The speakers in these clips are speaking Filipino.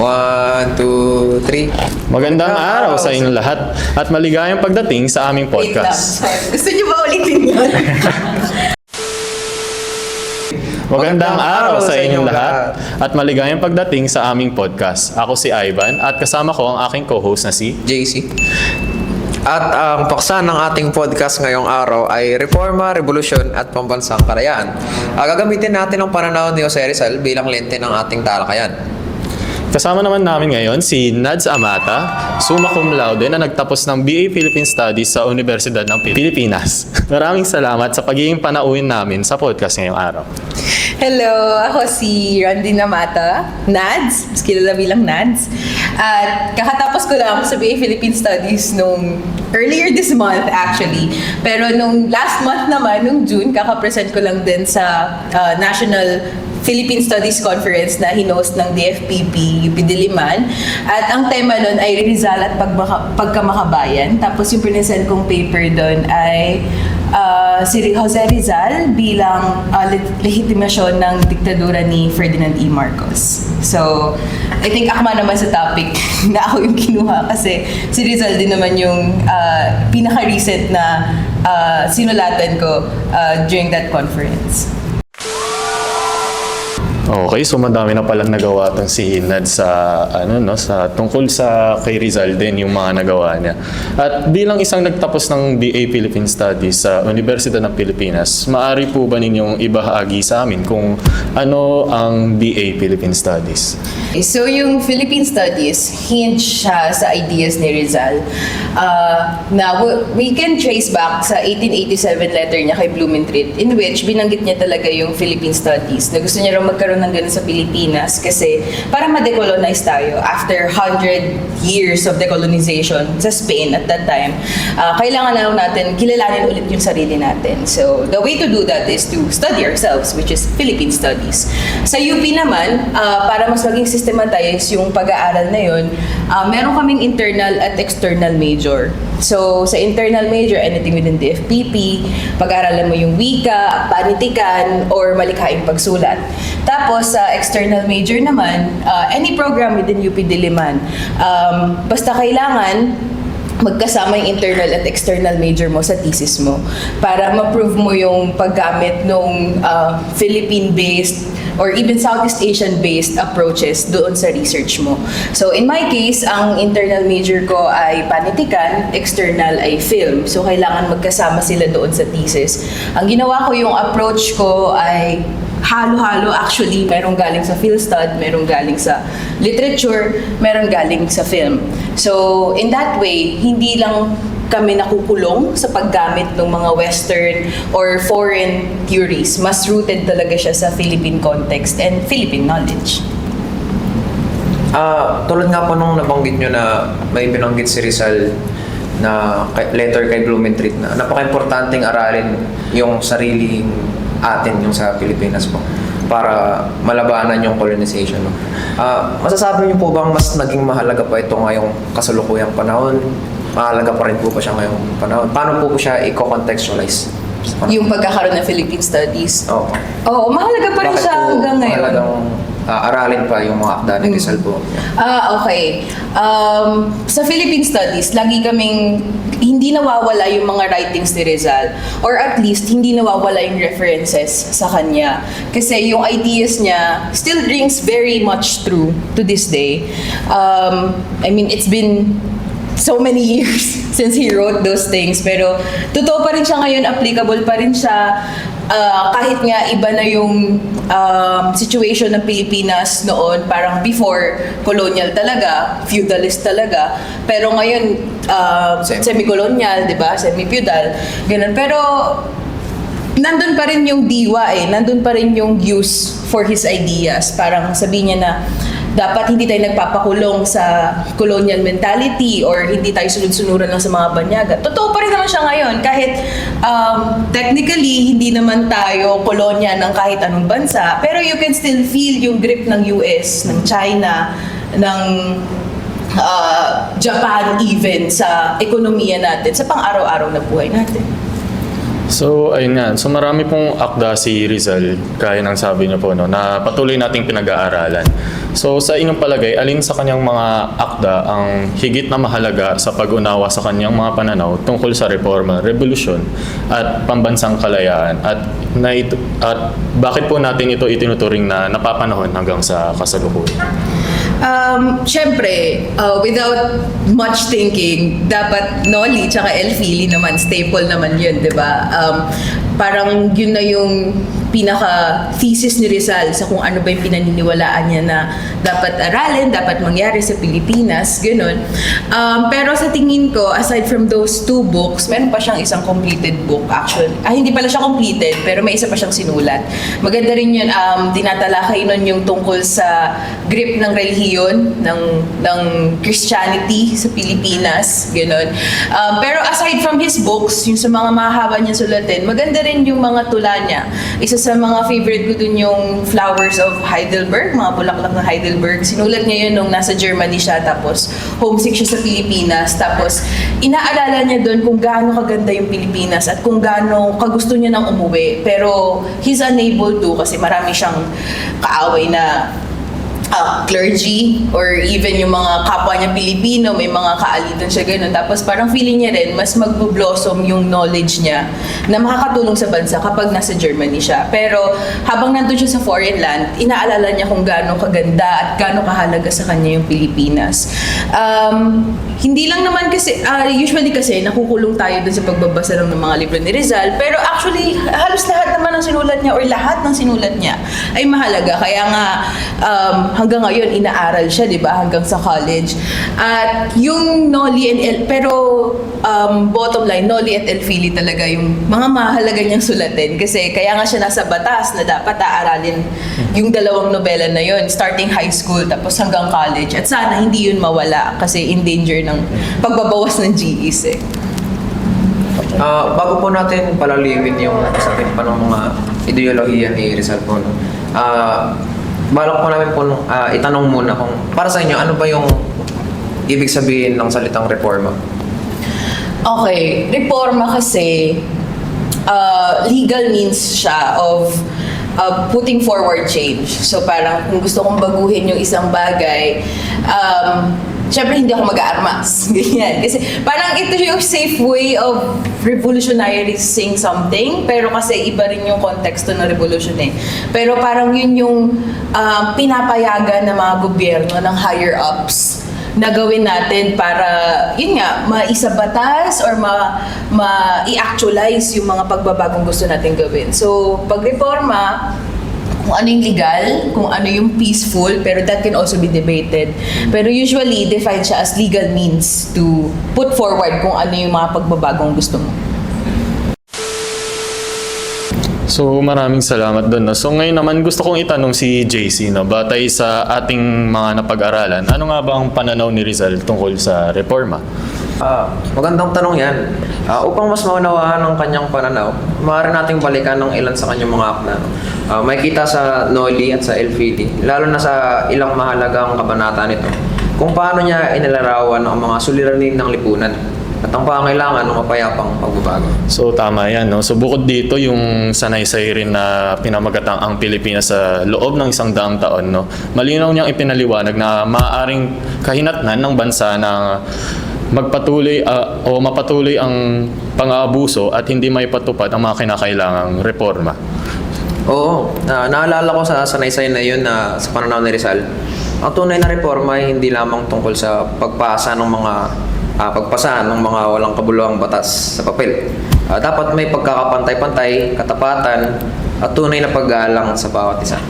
1, 2, 3. Magandang araw sa inyong lahat at maligayang pagdating sa aming Wait lang, podcast. sorry. Gusto niyo ba ulitin yun? Magandang araw sa inyong lahat at maligayang pagdating sa aming podcast. Ako si Ivan at kasama ko ang aking co-host na si JC. At ang paksa ng ating podcast ngayong araw ay Reforma, Revolusyon at Pambansang Karayaan. Gagamitin natin ang pananaw ni Jose Rizal bilang lente ng ating talakayan. Kasama naman namin ngayon si Nads Amata, summa cum laude na nagtapos ng BA Philippine Studies sa Universidad ng Pilipinas. Maraming salamat sa pagiging panauhin namin sa podcast ngayong araw. Hello, ako si Randy Namata, Nads, mas kilala bilang Nads. At kakatapos ko lang sa BA Philippine Studies nung earlier this month actually. Pero nung last month naman, nung June, kakapresent ko lang din sa National Philippine Studies Conference na hinost ng DFPP UP Diliman. At ang tema nun ay Rizal at pagkamakabayan. Tapos yung present kong paper doon ay si Jose Rizal bilang legitimasyon ng diktadura ni Ferdinand E. Marcos. So, I think akma naman sa topic na ako yung kinuha kasi si Rizal din naman yung pinaka-recent na sinulatan ko during that conference. Okay, so madami na palang nagawa tong si Nad sa sa tungkol sa kay Rizal din yung mga nagawa niya. At bilang isang nagtapos ng BA Philippine Studies sa Universidad ng Pilipinas, maaari po ba ninyong ibahagi sa amin kung ano ang BA Philippine Studies? So yung Philippine Studies, hinge siya sa ideas ni Rizal. Na we can trace back sa 1887 letter niya kay Blumentritt in which binanggit niya talaga yung Philippine Studies na gusto niya raw magkaroon ng ganun sa Pilipinas kasi para ma-decolonize tayo after 100 years of decolonization sa Spain at that time, kailangan na natin kilalanin ulit yung sarili natin. So the way to do that is to study ourselves, which is Philippine Studies. Sa UP naman, para mas maging systematize yung pag-aaral na yun, meron kaming internal at external major. So, sa internal major, anything within the FPP, pag-aaralan mo yung wika, panitikan, or malikhaing pagsulat. Tapos, sa external major naman, any program within UP Diliman. Basta kailangan magkasama yung internal at external major mo sa thesis mo para ma-prove mo yung paggamit ng Philippine-based or even Southeast Asian-based approaches doon sa research mo. So in my case, ang internal major ko ay panitikan, external ay film. So kailangan magkasama sila doon sa thesis. Ang ginawa ko, yung approach ko ay halo-halo actually. Merong galing sa PhilStud, merong galing sa literature, merong galing sa film. So in that way, hindi lang kami nakukulong sa paggamit ng mga Western or foreign theories. Mas rooted talaga siya sa Philippine context and Philippine knowledge. Tulad nga po nung nabanggit nyo na may binanggit si Rizal na letter kay Blumentritt na napaka-importanting aralin yung sariling atin, yung sa Pilipinas po, para malabanan yung colonization. No? Masasabi niyo po bang mas naging mahalaga pa ito ngayong kasalukuyang panahon? Mahalaga pa rin po ba siya ngayong panahon? Paano po siya i-contextualize? Yung pagkakaroon ng Philippine Studies? Oo. Mahalaga pa rin siya hanggang ngayon. Mahalagang aralin pa yung mga akda ni Rizal po. Okay. Sa Philippine Studies, lagi kaming hindi nawawala yung mga writings ni Rizal, or at least hindi nawawala yung references sa kanya. Kasi yung ideas niya still rings very much true to this day. I mean, it's been so many years since he wrote those things, pero totoo pa rin siya ngayon, applicable pa rin siya. Kahit nga iba na yung situation ng Pilipinas noon, parang before colonial talaga, feudalist talaga, pero ngayon semi-colonial, di ba? Semi-feudal, ganun. Pero nandun pa rin yung diwa nandun pa rin yung use for his ideas. Parang sabihin niya na dapat hindi tayo nagpapakulong sa colonial mentality or hindi tayo sunod-sunuran lang sa mga banyaga. Totoo pa rin naman siya ngayon. Kahit technically, hindi naman tayo kolonya ng kahit anong bansa, pero you can still feel yung grip ng US, ng China, ng Japan even sa ekonomiya natin, sa pang-araw-araw na buhay natin. So, ayun nga. So, marami pong akda si Rizal, kaya ng sabi niyo po, no, na patuloy nating pinag-aaralan. So, sa inyong palagay, alin sa kanyang mga akda ang higit na mahalaga sa pag-unawa sa kanyang mga pananaw tungkol sa reforma, revolusyon, at pambansang kalayaan? At bakit po natin ito itinuturing na napapanahon hanggang sa kasalukuyan? Siyempre, without much thinking, dapat Noli tsaka Elfili naman, staple naman yun, di ba? Parang yun na yung pinaka-thesis ni Rizal sa kung ano ba yung pinaniniwalaan niya na dapat aralin, dapat mangyari sa Pilipinas, gano'n. Pero sa tingin ko, aside from those two books, meron pa siyang isang completed book actually. Hindi pala siya completed, pero may isa pa siyang sinulat. Maganda rin yun, tinatalakay nun yung tungkol sa grip ng relihiyon, ng Christianity sa Pilipinas, gano'n. Pero aside from his books, yung sa mga mahaba niya sulatin, maganda rin yung mga tula niya. Isa sa mga favorite ko dun yung Flowers of Heidelberg, mga bulaklak ng Heidelberg. Sinulat niya yun nung nasa Germany siya, tapos homesick siya sa Pilipinas. Tapos inaalala niya dun kung gaano kaganda yung Pilipinas at kung gaano kagusto niya nang umuwi. Pero he's unable to kasi marami siyang kaaway na clergy or even yung mga kapwa niya Pilipino, may mga kaalitan siya ganun. Tapos parang feeling niya rin, mas magbo-blossom yung knowledge niya na makakatulong sa bansa kapag nasa Germany siya. Pero habang nandun siya sa foreign land, inaalala niya kung gaano kaganda at gaano kahalaga sa kanya yung Pilipinas. Hindi lang naman kasi, usually kasi nakukulong tayo dun sa pagbabasa lang ng mga libro ni Rizal, pero actually halos lahat naman ng sinulat niya or lahat ng sinulat niya ay mahalaga. Kaya nga hanggang ngayon inaaral siya, 'di ba, hanggang sa college. At yung Noli and pero bottom line, Noli at Elfili talaga yung mga mahalaga niyang sulatin kasi kaya nga siya nasa batas na dapat aaralin yung dalawang nobela na yun, starting high school tapos hanggang college. At sana hindi yun mawala kasi in danger ng pagbabawas ng GEs eh. Bago po natin palalimin yung usapin pa ng mga ideolohiya ni Rizal po, no? Balak po namin po itanong muna kung para sa inyo, ano ba yung ibig sabihin ng salitang reforma? Okay, reforma kasi legal means siya of putting forward change. So parang kung gusto kong baguhin yung isang bagay, syempre hindi ako mag-aarmas. Ganyan. Kasi parang ito yung safe way of revolutionizing something, pero kasi iba rin yung konteksto ng revolution eh. Pero parang yun yung pinapayagan ng mga gobyerno, ng higher ups, na gawin natin para, yun nga, maisabatas or ma-i-actualize yung mga pagbabagong gusto natin gawin. So, pag-reforma, kung ano yung legal, kung ano yung peaceful, pero that can also be debated. Pero usually, defined siya as legal means to put forward kung ano yung mga pagbabagong gusto mo. So, maraming salamat doon. No? So, ngayon naman gusto kong itanong si JC, no? Batay sa ating mga napag-aralan, ano nga ba ang pananaw ni Rizal tungkol sa reforma? Magandang tanong yan. Upang mas maunawaan ang kanyang pananaw, maaari nating balikan ng ilan sa kanyang mga akda. Makikita sa Noli at sa Elfili, lalo na sa ilang mahalagang kabanata nito, kung paano niya inilarawan ang mga suliranin ng lipunan at ang pangailangan ng mapayapang pagbabago. So, tama yan. No? So, bukod dito, yung sanaysay rin na pinamagatang ang Pilipinas sa loob ng 100 taon, no? Malinaw niyang ipinaliwanag na maaaring kahinatnan ng bansa na magpatuloy o mapatuloy ang pang-aabuso at hindi may patupad ang mga kinakailangang reforma. Oo, naalala ko sa sanaysay na yun na sa pananaw ni Rizal, ang tunay na reforma ay hindi lamang tungkol sa pagpasa ng mga walang kabuluhang batas sa papel. Dapat may pagkakapantay-pantay, katapatan, at tunay na paggalang sa bawat isa.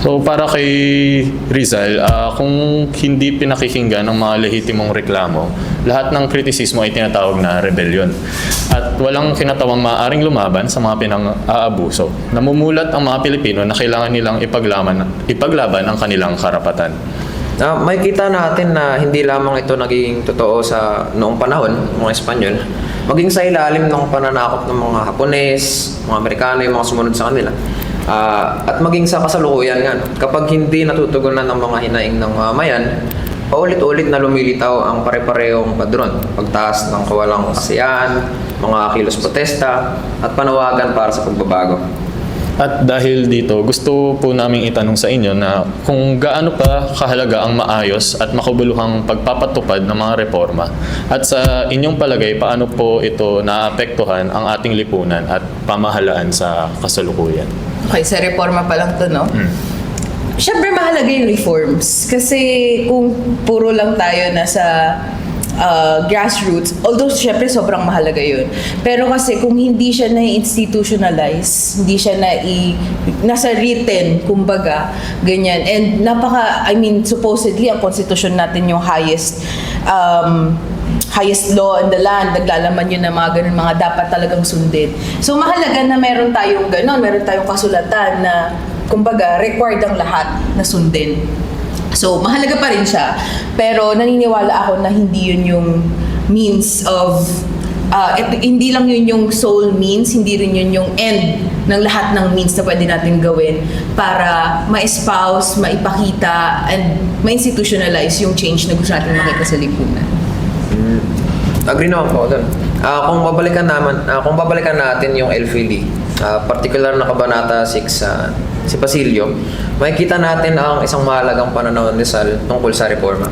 So, para kay Rizal, kung hindi pinakikinggan ang mga lehitimong reklamo, lahat ng kritisismo ay tinatawag na rebellion. At walang kinatawang maaaring lumaban sa mga pinang-aabuso. Namumulat ang mga Pilipino na kailangan nilang ipaglaban ang kanilang karapatan. May kita natin na hindi lamang ito naging totoo sa noong panahon, mga Espanyol, maging sa ilalim ng pananakop ng mga Hapones, mga Amerikano, yung mga sumunod sa kanila. At maging sa kasalukuyan nga, kapag hindi natutugunan ng mga hinaing ng mamayan, paulit-ulit na lumilitaw ang pare-parehong padron, pagtaas ng kawalang kasiyahan, mga kilos protesta, at panawagan para sa pagbabago. At dahil dito, gusto po naming itanong sa inyo na kung gaano pa kahalaga ang maayos at makabuluhang pagpapatupad ng mga reforma at sa inyong palagay, paano po ito naapektuhan ang ating lipunan at pamahalaan sa kasalukuyan. Okay, sa reforma pa lang to, no? Siyempre mahalaga yung reforms. Kasi kung puro lang tayo nasa grassroots, although syempre sobrang mahalaga yun. Pero kasi kung hindi siya na-institutionalize, hindi siya nasa written, kumbaga, ganyan. And supposedly, ang constitution natin yung highest law in the land, naglalaman yun ng mga ganun, mga dapat talagang sundin. So mahalaga na meron tayong kasulatan na, kumbaga, required ang lahat na sundin. So, mahalaga pa rin siya. Pero naniniwala ako na hindi yun yung means of, hindi lang yun yung sole means, hindi rin yun yung end ng lahat ng means na pwede natin gawin para ma-espouse, maipakita, and ma-institutionalize yung change na gusto natin makita sa lipunan. Agree naman po doon. Kung babalikan natin yung LFLE, particular na Kabanata 6, si Basilio, makikita natin ang isang mahalagang pananaw ni Rizal tungkol sa reforma.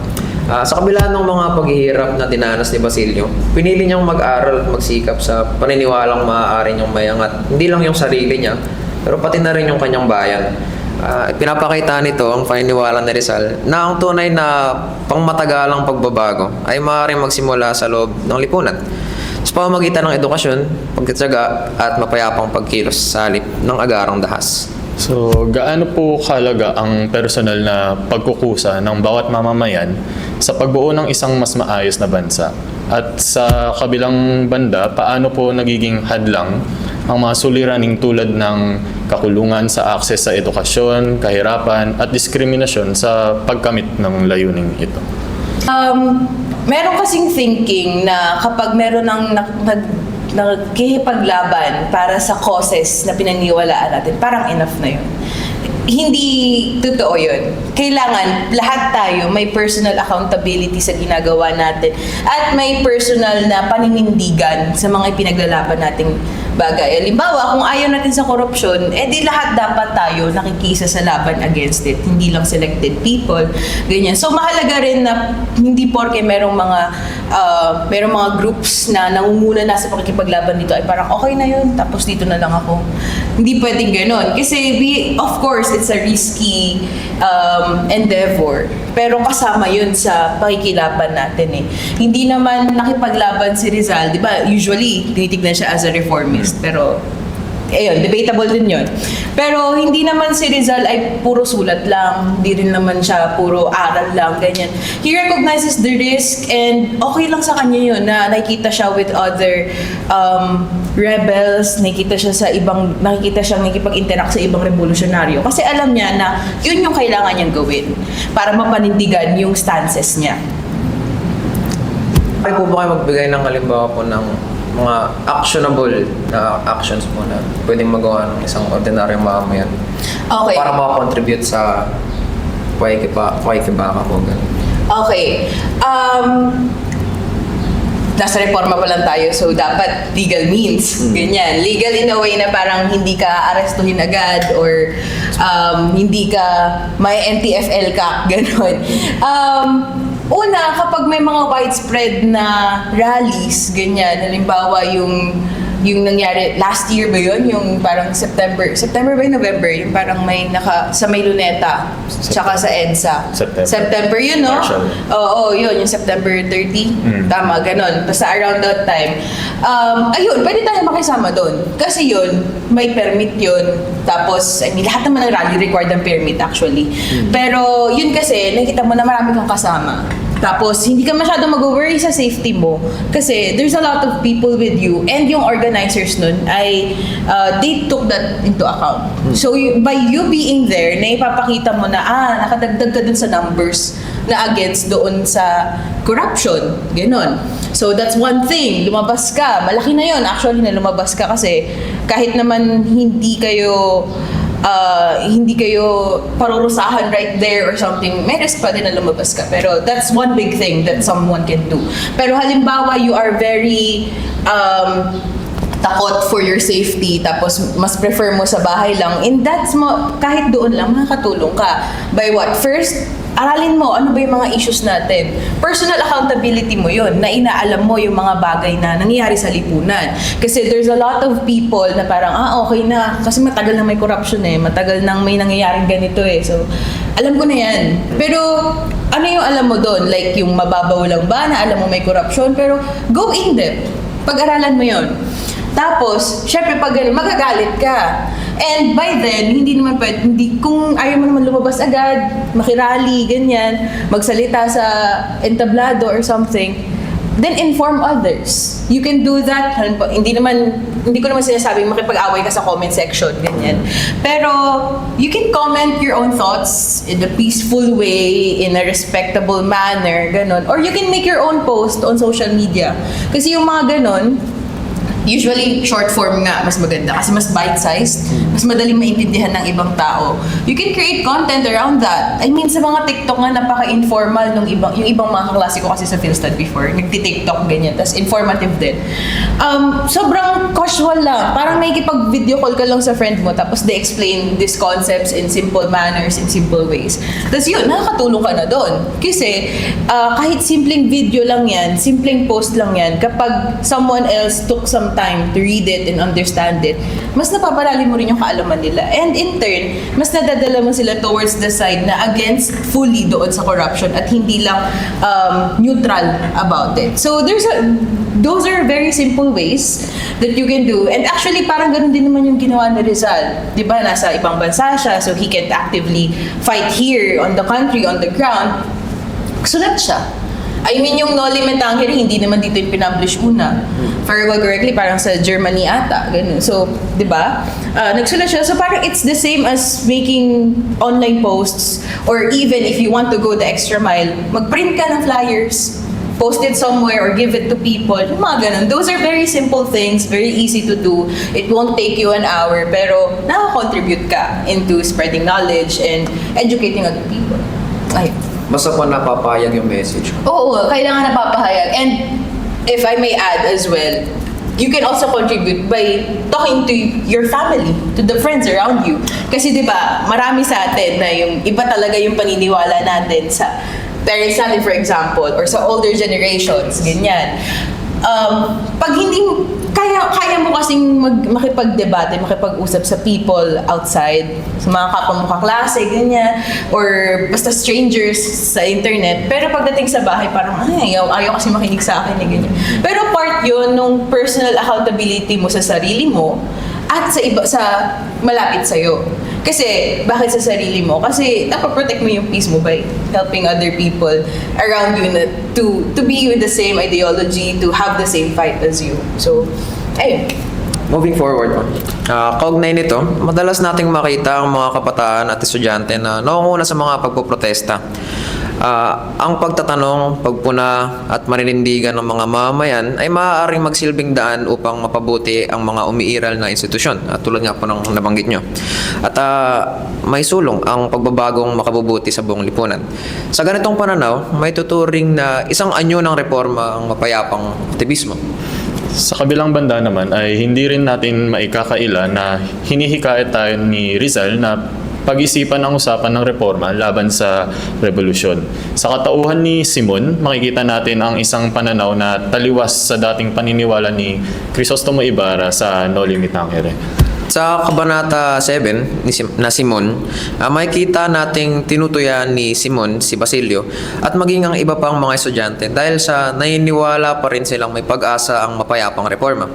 Sa kabila ng mga paghihirap na dinanas ni Basilio, pinili niyang mag-aral at magsikap sa paniniwalang maaari niyang mayangat hindi lang yung sarili niya, pero pati na rin yung kanyang bayan. Pinapakita nito ang paniniwala ni Rizal na ang tunay na pangmatagalang pagbabago ay maaaring magsimula sa loob ng lipunan sa pamamagitan ng edukasyon, pagtitiyaga at mapayapang pagkilos sa halip ng agarang dahas. So, gaano po kahalaga ang personal na pagkukusa ng bawat mamamayan sa pagbuo ng isang mas maayos na bansa? At sa kabilang banda, paano po nagiging hadlang ang mga suliraning tulad ng kakulungan sa akses sa edukasyon, kahirapan at diskriminasyon sa pagkamit ng layuning ito? Meron kasing thinking na kapag meron ng nakikipaglaban para sa causes na pinaniwalaan natin, parang enough na yun. Hindi totoo yun. Kailangan lahat tayo may personal accountability sa ginagawa natin at may personal na paninindigan sa mga ipinaglalaban nating bagay. Halimbawa, kung ayaw natin sa korupsyon, di lahat dapat tayo nakikisa sa laban against it. Hindi lang selected people, ganyan. So mahalaga rin na hindi porke merong mga groups na nangunguna na sa pakikipaglaban dito ay parang okay na yun, tapos dito na lang ako. Hindi pwedeng ganon. Kasi of course, it's a risky endeavor. Pero kasama yun sa pakikilaban natin eh. Hindi naman nakipaglaban si Rizal, di ba? Usually, tinitignan siya as a reformist. Pero, debatable din yun. Pero hindi naman si Rizal ay puro sulat lang. Hindi rin naman siya puro aral lang, ganyan. He recognizes the risk and okay lang sa kanya yun na nakikita siya with other rebels, nakikita siyang nakikipag-interact sa ibang revolusyonaryo. Kasi alam niya na yun yung kailangan niyang gawin para mapanindigan yung stances niya. Ay po ba kayo magbigay ng halimbawa po ng mga actionable na actions po na pwedeng magawa ng isang ordinaryong mamamayan Okay. para makakontribute sa pakikibaka po? Okay. Nasa reforma pa lang tayo, so dapat legal means. Ganyan. Legal in a way na parang hindi ka arestuhin agad or hindi ka may NTFL ka. Ganon. Una, kapag may mga widespread na rallies, ganyan, halimbawa yung nangyari last year ba yun? Yung parang September ba yung November? Yung parang sa may Luneta, tsaka sa EDSA. September yun, no? Marshall. Oo, yun, yung September 30. Tama, ganon. Basta around that time. Ayun, pwede tayo makisama doon. Kasi yun, may permit yun. Tapos, lahat naman ng rally required ng permit actually. Pero yun kasi, nakita mo na marami kang kasama. Tapos, hindi ka masyado mag-worry sa safety mo kasi there's a lot of people with you and yung organizers nun ay they took that into account. So, by you being there, naipapakita mo na nakadagdag ka dun sa numbers na against doon sa corruption. Ganon. So, that's one thing. Lumabas ka. Malaki na yun. Actually, na lumabas ka kasi kahit naman hindi kayo hindi kayo parurusahan right there or something, may risk pa din na lumabas ka. Pero that's one big thing that someone can do. Pero halimbawa, you are very takot for your safety, tapos mas prefer mo sa bahay lang, in that kahit doon lang, makakatulong ka. By what? First, aralin mo ano ba yung mga issues natin. Personal accountability mo yun, na inaalam mo yung mga bagay na nangyayari sa lipunan. Kasi there's a lot of people na parang, okay na, kasi matagal na may corruption matagal nang may nangyayaring ganito so alam ko na yan. Pero ano yung alam mo doon? Like yung mababaw lang ba na alam mo may corruption? Pero go in depth. Pag-aralan mo yun. Tapos, syempre pag magagalit ka. And by then, hindi naman pwede, kung ayaw mo naman lumabas agad, makirally, ganyan, magsalita sa entablado or something, then inform others. You can do that. Hindi ko naman sinasabing makipag-away ka sa comment section, ganyan. Pero, you can comment your own thoughts in a peaceful way, in a respectable manner, ganon. Or you can make your own post on social media. Kasi yung mga ganon, usually, short form nga, mas maganda kasi mas bite-sized, mas madaling maintindihan ng ibang tao. You can create content around that. I mean, sa mga TikTok nga, napaka-informal yung ibang mga kaklase ko kasi sa Philstud before, nagti-TikTok, ganyan, tas informative din. Sobrang casual lang. Parang may kipag-video call ka lang sa friend mo, tapos they explain these concepts in simple manners, in simple ways. Tas yun, nakakatulong ka na doon. Kasi, kahit simpleng video lang yan, simpleng post lang yan, kapag someone else took some time to read it and understand it, mas napapalalim mo rin yung kaalaman nila. And in turn, mas nadadala mo sila towards the side na against fully doon sa corruption at hindi lang neutral about it. So those are very simple ways that you can do. And actually, parang ganun din naman yung ginawa ni Rizal. Di ba, nasa ibang bansa siya, so he can't actively fight here on the country, on the ground. Sulat siya. I mean, yung Noli Me Tangere, hindi naman dito yung pinublish una. If I recall correctly, parang sa Germany ata. Ganun. So, di ba? Nagsulat siya. So, parang it's the same as making online posts, or even if you want to go the extra mile, mag-print ka ng flyers, post it somewhere or give it to people. Yung mga ganun. Those are very simple things, very easy to do. It won't take you an hour, pero nakaka-contribute ka into spreading knowledge and educating other people. Ay. Basta po napapayag yung message. Oo, kailangan napapahayag. And if I may add as well, you can also contribute by talking to your family, to the friends around you. Kasi di ba, marami sa atin na yung iba talaga yung paniniwala natin sa parents natin, for example, or sa older generations, ganyan. Pag hindi kaya mo kasing makipag-debate, makipag-usap sa people outside, sa mga kapwa mo kaklase, ganyan, or basta strangers sa internet. Pero pagdating sa bahay, parang, ayaw kasi makinig sa akin, ganyan. Pero part yun nung personal accountability mo sa sarili mo at sa malapit sa'yo. Kasi, bakit sa sarili mo? Kasi, napaprotect mo yung peace mo by helping other people around you to be with the same ideology, to have the same fight as you. So, ayun. Moving forward po. Kaugnay nito, madalas nating makita ang mga kabataan at estudyante na naunguna sa mga pagpoprotesta. Ang pagtatanong, pagpuna at maninindigan ng mga mamamayan ay maaaring magsilbing daan upang mapabuti ang mga umiiral na institusyon, at tulad nga po ng nabanggit nyo. At may sulong ang pagbabagong makabubuti sa buong lipunan. Sa ganitong pananaw, may tuturing na isang anyo ng reforma ang mapayapang aktivismo. Sa kabilang banda naman ay hindi rin natin maikakaila na hinihikayat tayo ni Rizal na pag-isipan ang usapan ng reforma laban sa revolusyon. Sa katauhan ni Simon, makikita natin ang isang pananaw na taliwas sa dating paniniwala ni Crisostomo Ibarra sa Noli Me Tangere. Sa Kabanata 7 na Simon, makikita nating tinutuyan ni Simon si Basilio at maging ang iba pang mga estudyante dahil sa naniniwala pa rin silang may pag-asa ang mapayapang reforma.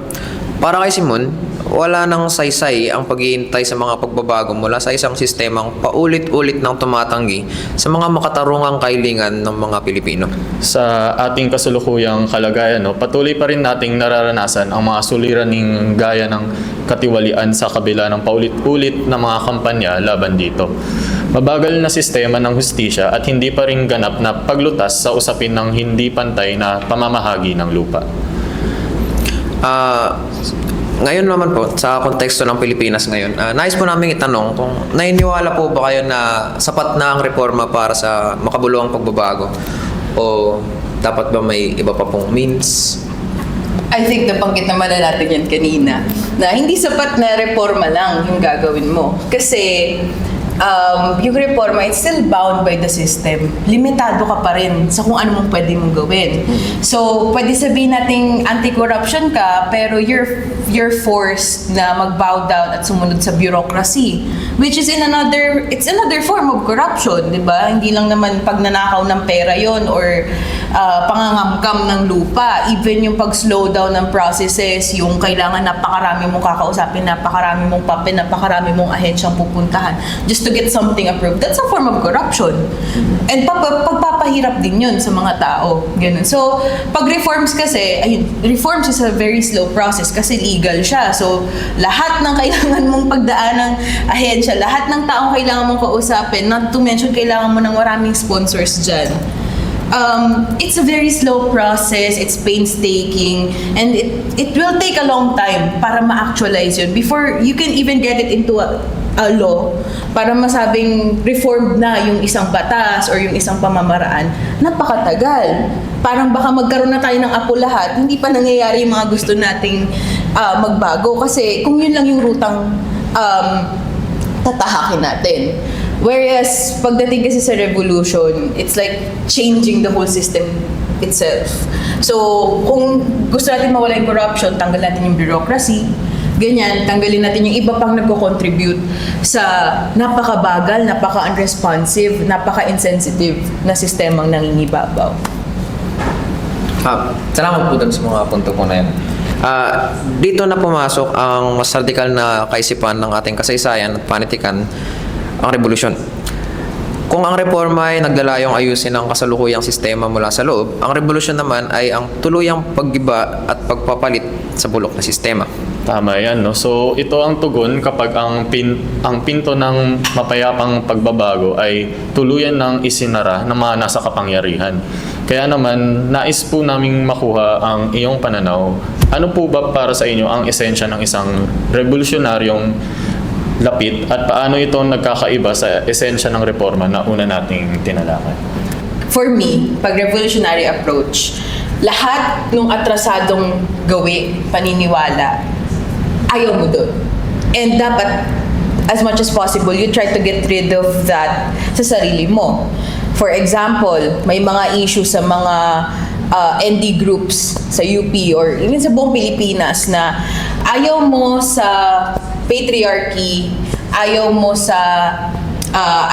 Para kay Simon, wala nang saysay ang pag-iintay sa mga pagbabago mula sa isang sistemang paulit-ulit nang tumatanggi sa mga makatarungang kahilingan ng mga Pilipino. Sa ating kasulukuyang kalagayan, patuloy pa rin nating nararanasan ang mga suliraning gaya ng katiwalian sa kabila ng paulit-ulit na mga kampanya laban dito. Mabagal na sistema ng hustisya at hindi pa rin ganap na paglutas sa usapin ng hindi pantay na pamamahagi ng lupa. Ngayon naman po, sa konteksto ng Pilipinas ngayon, nais po namin itanong kung naniniwala po ba kayo na sapat na ang reforma para sa makabuluhang pagbabago? O dapat ba may iba pa pong means? I think nabanggit naman na natin yan kanina, na hindi sapat na reforma lang yung gagawin mo. Kasi yung reforma, it's still bound by the system. Limitado ka pa rin sa kung ano mong pwede mong gawin. So, pwede sabihin nating anti-corruption ka, pero you're forced na mag-bow down at sumunod sa bureaucracy. Which is it's another form of corruption, di ba? Hindi lang naman pagnanakaw ng pera yon or pangangamkam ng lupa. Even yung pag-slow down ng processes, yung kailangan napakarami mong kakausapin, napakarami mong papel, napakarami mong ahensyang pupuntahan just to get something approved. That's a form of corruption. And pagpapahirap din yun sa mga tao. Ganun. So, pag reforms kasi, reforms is a very slow process kasi legal siya. So, lahat ng kailangan mong pagdaan ng ahensya, lahat ng taong kailangan mong kausapin, not to mention kailangan mo ng maraming sponsors dyan. It's a very slow process, it's painstaking, and it will take a long time para ma-actualize yun before you can even get it into a law para masabing reformed na yung isang batas or yung isang pamamaraan. Napakatagal. Parang baka magkaroon na tayo ng apo lahat, hindi pa nangyayari yung mga gusto nating magbago kasi kung yun lang yung rutang tatahakin natin. Whereas, pagdating kasi sa revolution, it's like changing the whole system itself. So, kung gusto natin mawala yung corruption, tanggal natin yung bureaucracy, ganyan, tanggalin natin yung iba pang nagko-contribute sa napakabagal, napaka-unresponsive, napaka-insensitive na sistemang nangingibabaw. Salamat po dun sa mga punto ko na yan. Dito na pumasok ang mas radikal na kaisipan ng ating kasaysayan at panitikan, ang revolusyon. Kung ang reforma ay naglalayong ayusin ang kasalukuyang sistema mula sa loob, ang revolusyon naman ay ang tuluyang paggiba at pagpapalit sa bulok na sistema. Tama yan, no? So, ito ang tugon kapag ang pinto ng mapayapang pagbabago ay tuluyan ng isinara ng mga nasa kapangyarihan. Kaya naman, nais po naming makuha ang iyong pananaw. Ano po ba para sa inyo ang esensya ng isang revolusyonaryong lapit at paano ito nagkakaiba sa esensya ng reforma na una nating tinalakay? For me, pag revolutionary approach, lahat ng atrasadong gawi, paniniwala, ayaw mo doon. And dapat, as much as possible, you try to get rid of that sa sarili mo. For example, may mga issue sa mga ND groups sa UP or even sa buong Pilipinas na ayaw mo sa patriarchy, ayaw mo sa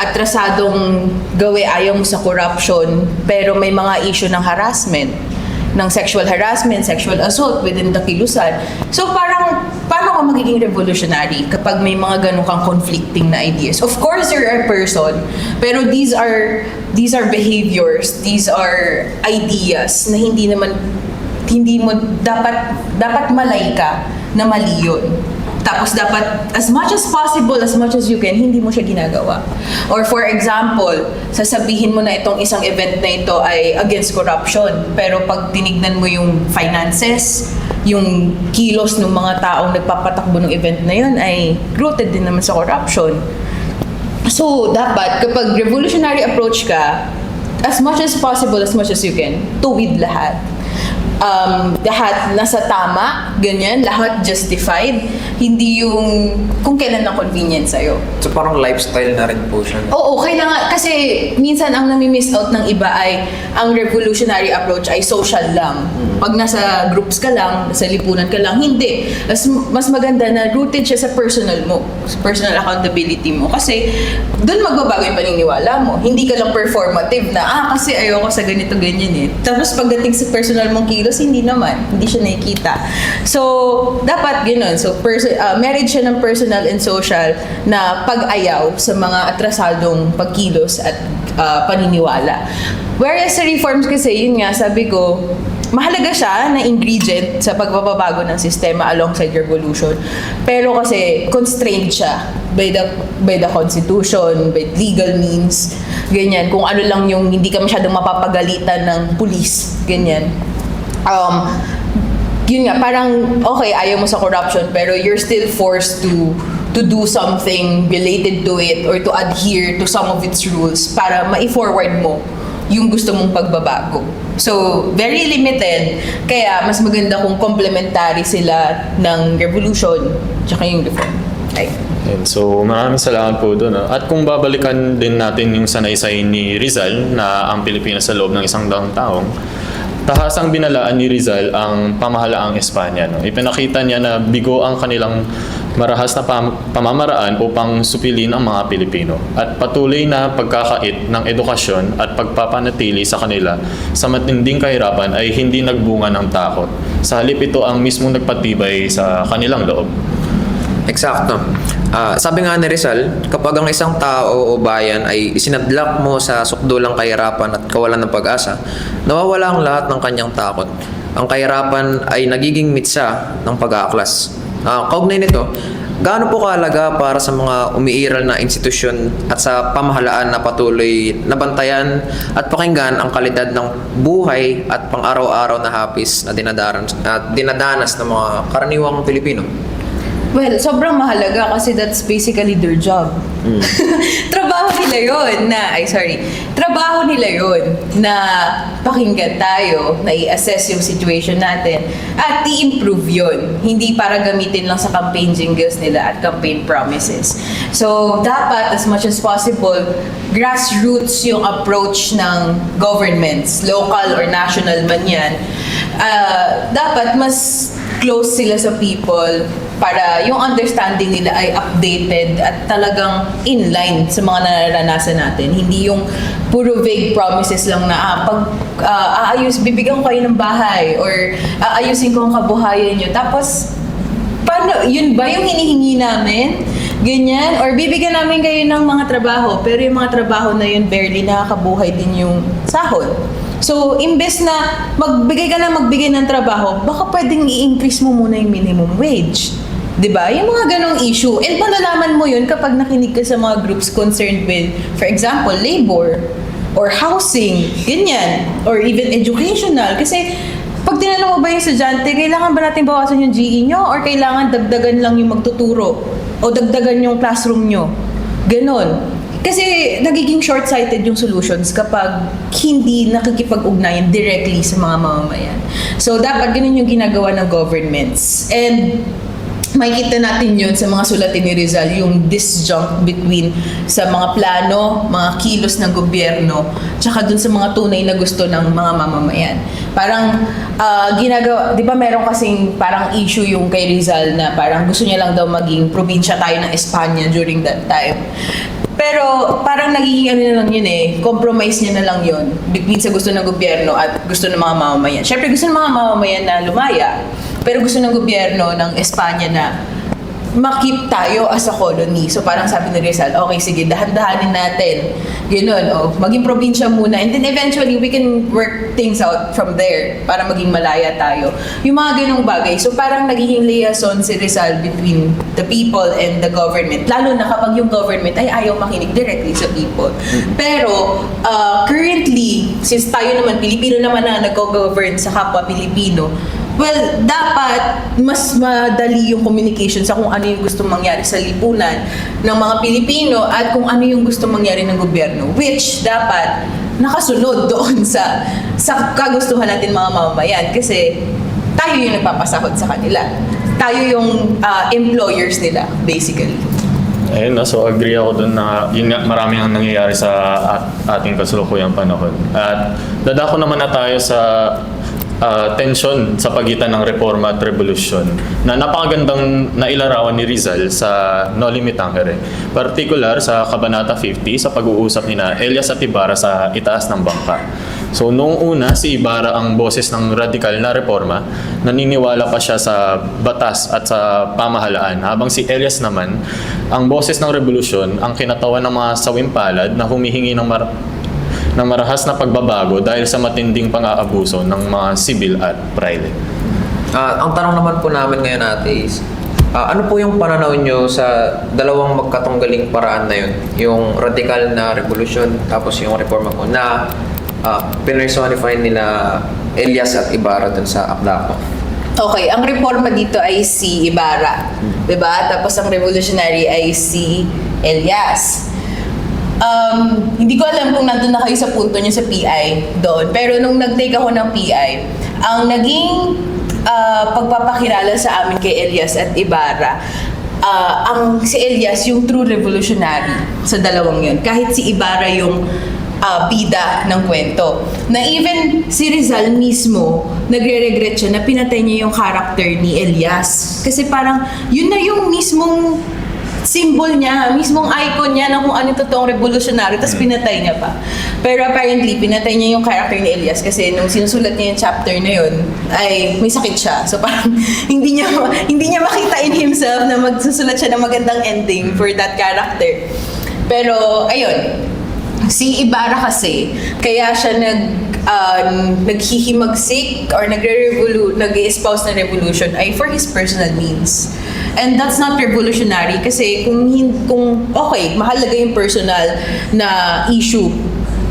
atrasadong gawi, ayaw mo sa corruption, pero may mga issue ng harassment, ng sexual harassment, sexual assault within the kilusan. So parang, paano ka magiging revolutionary kapag may mga ganun kang conflicting na ideas? Of course, you're a person, pero these are behaviors, these are ideas na hindi mo dapat malay ka na mali yun. Tapos dapat, as much as possible, as much as you can, hindi mo siya ginagawa. Or for example, sasabihin mo na itong isang event na ito ay against corruption. Pero pag tinignan mo yung finances, yung kilos ng mga taong nagpapatakbo ng event na yun ay rooted din naman sa corruption. So, dapat, kapag revolutionary approach ka, as much as possible, as much as you can, tuwid lahat. Lahat nasa tama, ganyan, lahat justified, hindi yung kung kailan na convenient sa'yo. So parang lifestyle na rin po siya. Oo, kailangan, kasi minsan ang nami-miss out ng iba ay ang revolutionary approach ay social lang. Pag nasa groups ka lang, nasa lipunan ka lang, hindi. Mas maganda na rooted siya sa personal mo, sa personal accountability mo. Kasi doon magbabago yung paniniwala mo. Hindi ka lang performative na, kasi ayoko sa ganito, ganyan eh. Tapos pagdating sa personal mong kilos, hindi naman. Hindi siya nakikita. So, dapat ganoon. So, marriage siya ng personal and social na pag-ayaw sa mga atrasadong pagkilos at paniniwala. Whereas sa reforms kasi, yun nga, sabi ko, mahalaga siya na ingredient sa pagbabago ng sistema alongside revolution. Pero kasi constrained siya by the constitution, by legal means, ganyan. Kung ano lang yung hindi ka masyadong mapapagalitan ng police, ganyan. yun nga, parang, okay, ayaw mo sa corruption, pero you're still forced to do something related to it or to adhere to some of its rules para ma-forward mo yung gusto mong pagbabago. So, very limited. Kaya, mas maganda kung complementary sila ng revolution tsaka yung reform. Right. And so maraming salamat po doon. At kung babalikan din natin yung sanaysay ni Rizal na ang Pilipinas sa loob ng 100 taong, tahasang binalaan ni Rizal ang pamahalaang Espanya. No? Ipinakita niya na bigo ang kanilang marahas na pamamaraan upang supilin ang mga Pilipino at patuloy na pagkakait ng edukasyon at pagpapanatili sa kanila sa matinding kahirapan ay hindi nagbunga ng takot. Sa halip ito ang mismong nagpatibay sa kanilang loob. Eksakto. Sabi nga ni Rizal, kapag ang isang tao o bayan ay isinadlak mo sa sukdulang kahirapan at kawalan ng pag-asa, nawawala ang lahat ng kanyang takot. Ang kahirapan ay nagiging mitsa ng pag-aaklas. Kaugnay nito, gaano po kahalaga para sa mga umiiral na institusyon at sa pamahalaan na patuloy na bantayan at pakinggan ang kalidad ng buhay at pang-araw-araw na hapis na dinadanas ng mga karaniwang Pilipino? Well, sobrang mahalaga kasi that's basically their job. Trabaho nila yun Trabaho nila yun na pakinggan tayo, na i-assess yung situation natin at i-improve yun. Hindi para gamitin lang sa campaign jingles nila at campaign promises. So, dapat as much as possible, grassroots yung approach ng governments, local or national man yan. Dapat mas close sila sa people para yung understanding nila ay updated at talagang inline sa mga nararanasan natin. Hindi yung puro vague promises lang na bibigyan ko kayo ng bahay or aayusin ko ang kabuhayan nyo. Tapos, paano, yun ba yung hinihingi namin? Ganyan? Or bibigyan namin kayo ng mga trabaho, pero yung mga trabaho na yun barely nakakabuhay din yung sahod. So, imbes na magbigay ng trabaho, baka pwedeng i-increase mo muna yung minimum wage. 'Di ba? Yung mga ganong issue. And malalaman mo yun kapag nakinig ka sa mga groups concerned with, for example, labor or housing, ganyan, or even educational. Kasi pag tinanong mo ba yung estudyante, kailangan ba natin bawasan yung GE nyo or kailangan dagdagan lang yung magtuturo o dagdagan yung classroom nyo? Ganon. Kasi nagiging short-sighted yung solutions kapag hindi nakikipag-ugnayan directly sa mga mamamayan. So, dapat ganun yung ginagawa ng governments. And makikita natin yun sa mga sulatin ni Rizal, yung disjunct between sa mga plano, mga kilos ng gobyerno, tsaka dun sa mga tunay na gusto ng mga mamamayan. Parang ginagawa, di ba meron kasing parang issue yung kay Rizal na parang gusto niya lang daw maging probinsya tayo ng Espanya during that time. Pero parang nagiging na lang yun compromise niya na lang yun between sa gusto ng gobyerno at gusto ng mga mamamayan. Siyempre gusto ng mga mamamayan na lumaya, pero gusto ng gobyerno ng Espanya na makip tayo as a colony. So parang sabi ni Rizal, okay sige, dahan-dahanin natin. Ganoon, maging probinsya muna. And then eventually, we can work things out from there para maging malaya tayo. Yung mga ganong bagay. So parang nagiging liaison si Rizal between the people and the government. Lalo na kapag yung government ay ayaw makinig directly sa people. Pero currently, since tayo naman, Pilipino naman na nag-govern sa kapwa Pilipino, well, dapat mas madali yung communication sa kung ano yung gusto mangyari sa lipunan ng mga Pilipino at kung ano yung gusto mangyari ng gobyerno, which dapat nakasunod doon sa kagustuhan natin mga mamamayan kasi tayo yung nagpapasahod sa kanila. Tayo yung employers nila, basically. Ayun na, so agree ako dun na yun nga, maraming ang nangyayari sa ating kasalukuyang panahon. At dadako naman na tayo sa tensyon sa pagitan ng reforma at revolusyon na napakagandang nailarawan ni Rizal sa No Limit Tangere. Particular sa Kabanata 50 sa pag-uusap ni Elias at Ibarra sa itaas ng bangka. So noong una, si Ibarra ang boses ng radikal na reforma, naniniwala pa siya sa batas at sa pamahalaan, habang si Elias naman, ang boses ng revolusyon, ang kinatawan ng mga sawimpalad na humihingi ng marahas na pagbabago dahil sa matinding pang-aabuso ng mga sibil at private. Ang tanong naman po namin ngayon ate is, ano po yung pananaw nyo sa dalawang magkatunggaling paraan na yun? Yung radikal na revolusyon tapos yung reforma po na pinersonify nila Elias at Ibarra dun sa akda ko. Okay, ang reforma dito ay si Ibarra, 'di ba? Tapos ang revolutionary ay si Elias. Hindi ko alam kung nandun na kayo sa punto niyo sa PI doon. Pero nung nag-take ako ng PI, ang naging pagpapakilala sa amin kay Elias at Ibarra, ang si Elias yung true revolutionary sa dalawang yun. Kahit si Ibarra yung bida ng kwento. Na even si Rizal mismo, nagre-regret siya na pinatay niya yung character ni Elias. Kasi parang yun na yung mismong symbol niya, mismong icon niya ng kung ano totoong revolutionary, tapos pinatay niya pa. Pero apparently, pinatay niya yung character ni Elias kasi nung sinusulat niya yung chapter na yun, ay may sakit siya. So parang hindi niya makita in himself na magsusulat siya ng magandang ending for that character. Pero ayun, si Ibarra kasi, kaya siya naghihimagsik or nag-espouse ng revolution ay for his personal means. And that's not revolutionary kasi kung okay, mahalaga yung personal na issue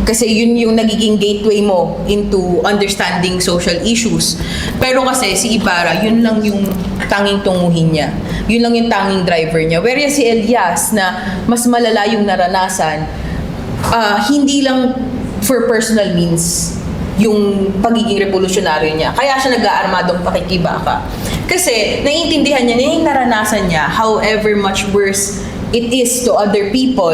kasi yun yung nagiging gateway mo into understanding social issues. Pero kasi si Ibarra, yun lang yung tanging tunguhin niya. Yun lang yung tanging driver niya. Whereas si Elias na mas malala yung naranasan, hindi lang for personal means yung pagiging revolutionary niya. Kaya siya nag-aarmadong pakikibaka. Kasi naiintindihan niya na yung naranasan niya, however much worse it is to other people,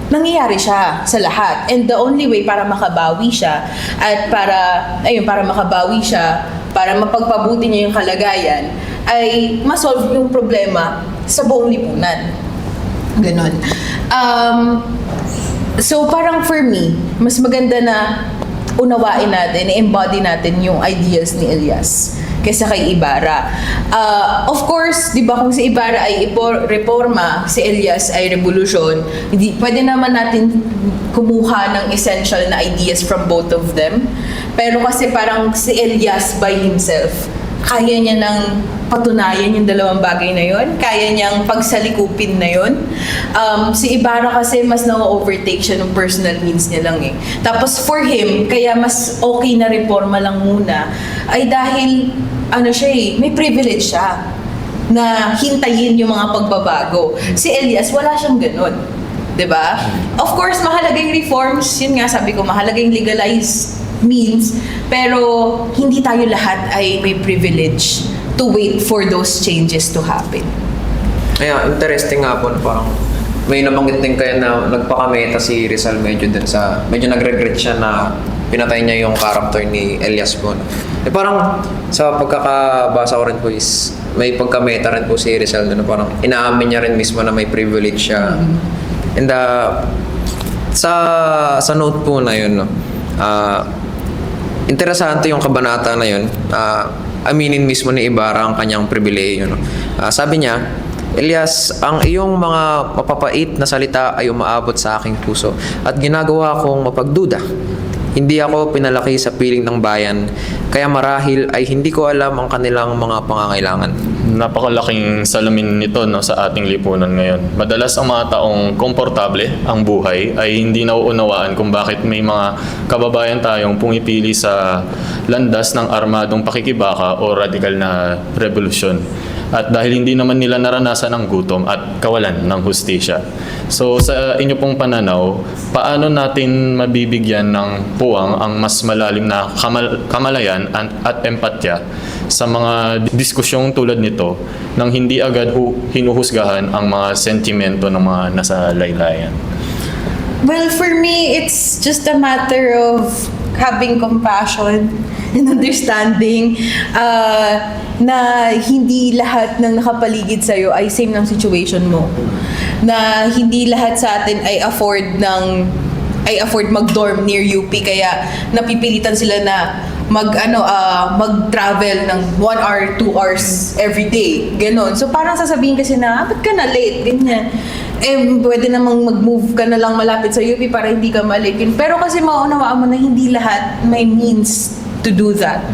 nangyayari siya sa lahat. And the only way para makabawi siya at para makabawi siya, para mapagpabuti niya yung kalagayan, ay masolve yung problema sa buong lipunan. Ganon. So parang for me, mas maganda na unawain natin, i-embody natin yung ideals ni Elias kaysa kay Ibarra. Of course, di ba kung si Ibarra ay reforma, si Elias ay revolution, pwede naman natin kumuha ng essential na ideas from both of them. Pero kasi parang si Elias by himself, kaya niya nang patunayan yung dalawang bagay na yon, kaya niyang pagsalikupin na yon. Si Ibarra kasi mas na-overtake siya ng personal means niya lang eh. Tapos for him, kaya mas okay na reforma lang muna, ay dahil may privilege siya na hintayin yung mga pagbabago. Si Elias, wala siyang ganun. 'Di ba? Of course, mahalaga yung reforms, yun nga sabi ko, mahalaga yung legalized means, pero hindi tayo lahat ay may privilege to wait for those changes to happen. Kaya interesting nga po na parang may nabanggit din kayo na nagpakameta si Rizal medyo nag-regret siya na pinatay niya yung character ni Elias po. Parang sa pagkakabasa ko rin po is may pagkameta rin po si Rizal na parang inaamin niya rin mismo na may privilege siya. And sa note po na yun, interesante yung kabanata na yun. Aminin mismo ni Ibarra ang kanyang pribileyo. Sabi niya, Elias, ang iyong mga mapapait na salita ay umaabot sa aking puso at ginagawa kong mapagduda. Hindi ako pinalaki sa piling ng bayan, kaya marahil ay hindi ko alam ang kanilang mga pangangailangan. Napakalaking salamin nito sa ating lipunan ngayon. Madalas ang mga taong komportable ang buhay ay hindi nauunawaan kung bakit may mga kababayan tayong pumipili sa landas ng armadong pakikibaka o radikal na revolusyon. At dahil hindi naman nila naranasan ang gutom at kawalan ng hustisya. So sa inyo pong pananaw, paano natin mabibigyan ng puwang ang mas malalim na kamalayan at empatya sa mga diskusyong tulad nito nang hindi agad hinuhusgahan ang mga sentimento ng mga nasa laylayan? Well, for me, it's just a matter of having compassion and understanding na hindi lahat ng nakapaligid sa'yo ay same ng situation mo. Na hindi lahat sa atin ay afford mag-dorm near UP, kaya napipilitan sila na mag-travel ng 1 hour, 2 hours every day. Ganon. So parang sasabihin kasi na, ba't ka na late? Ganyan. Pwede namang mag-move ka na lang malapit sa UP para hindi ka malate. Pero kasi maunawaan mo na hindi lahat may means to do that.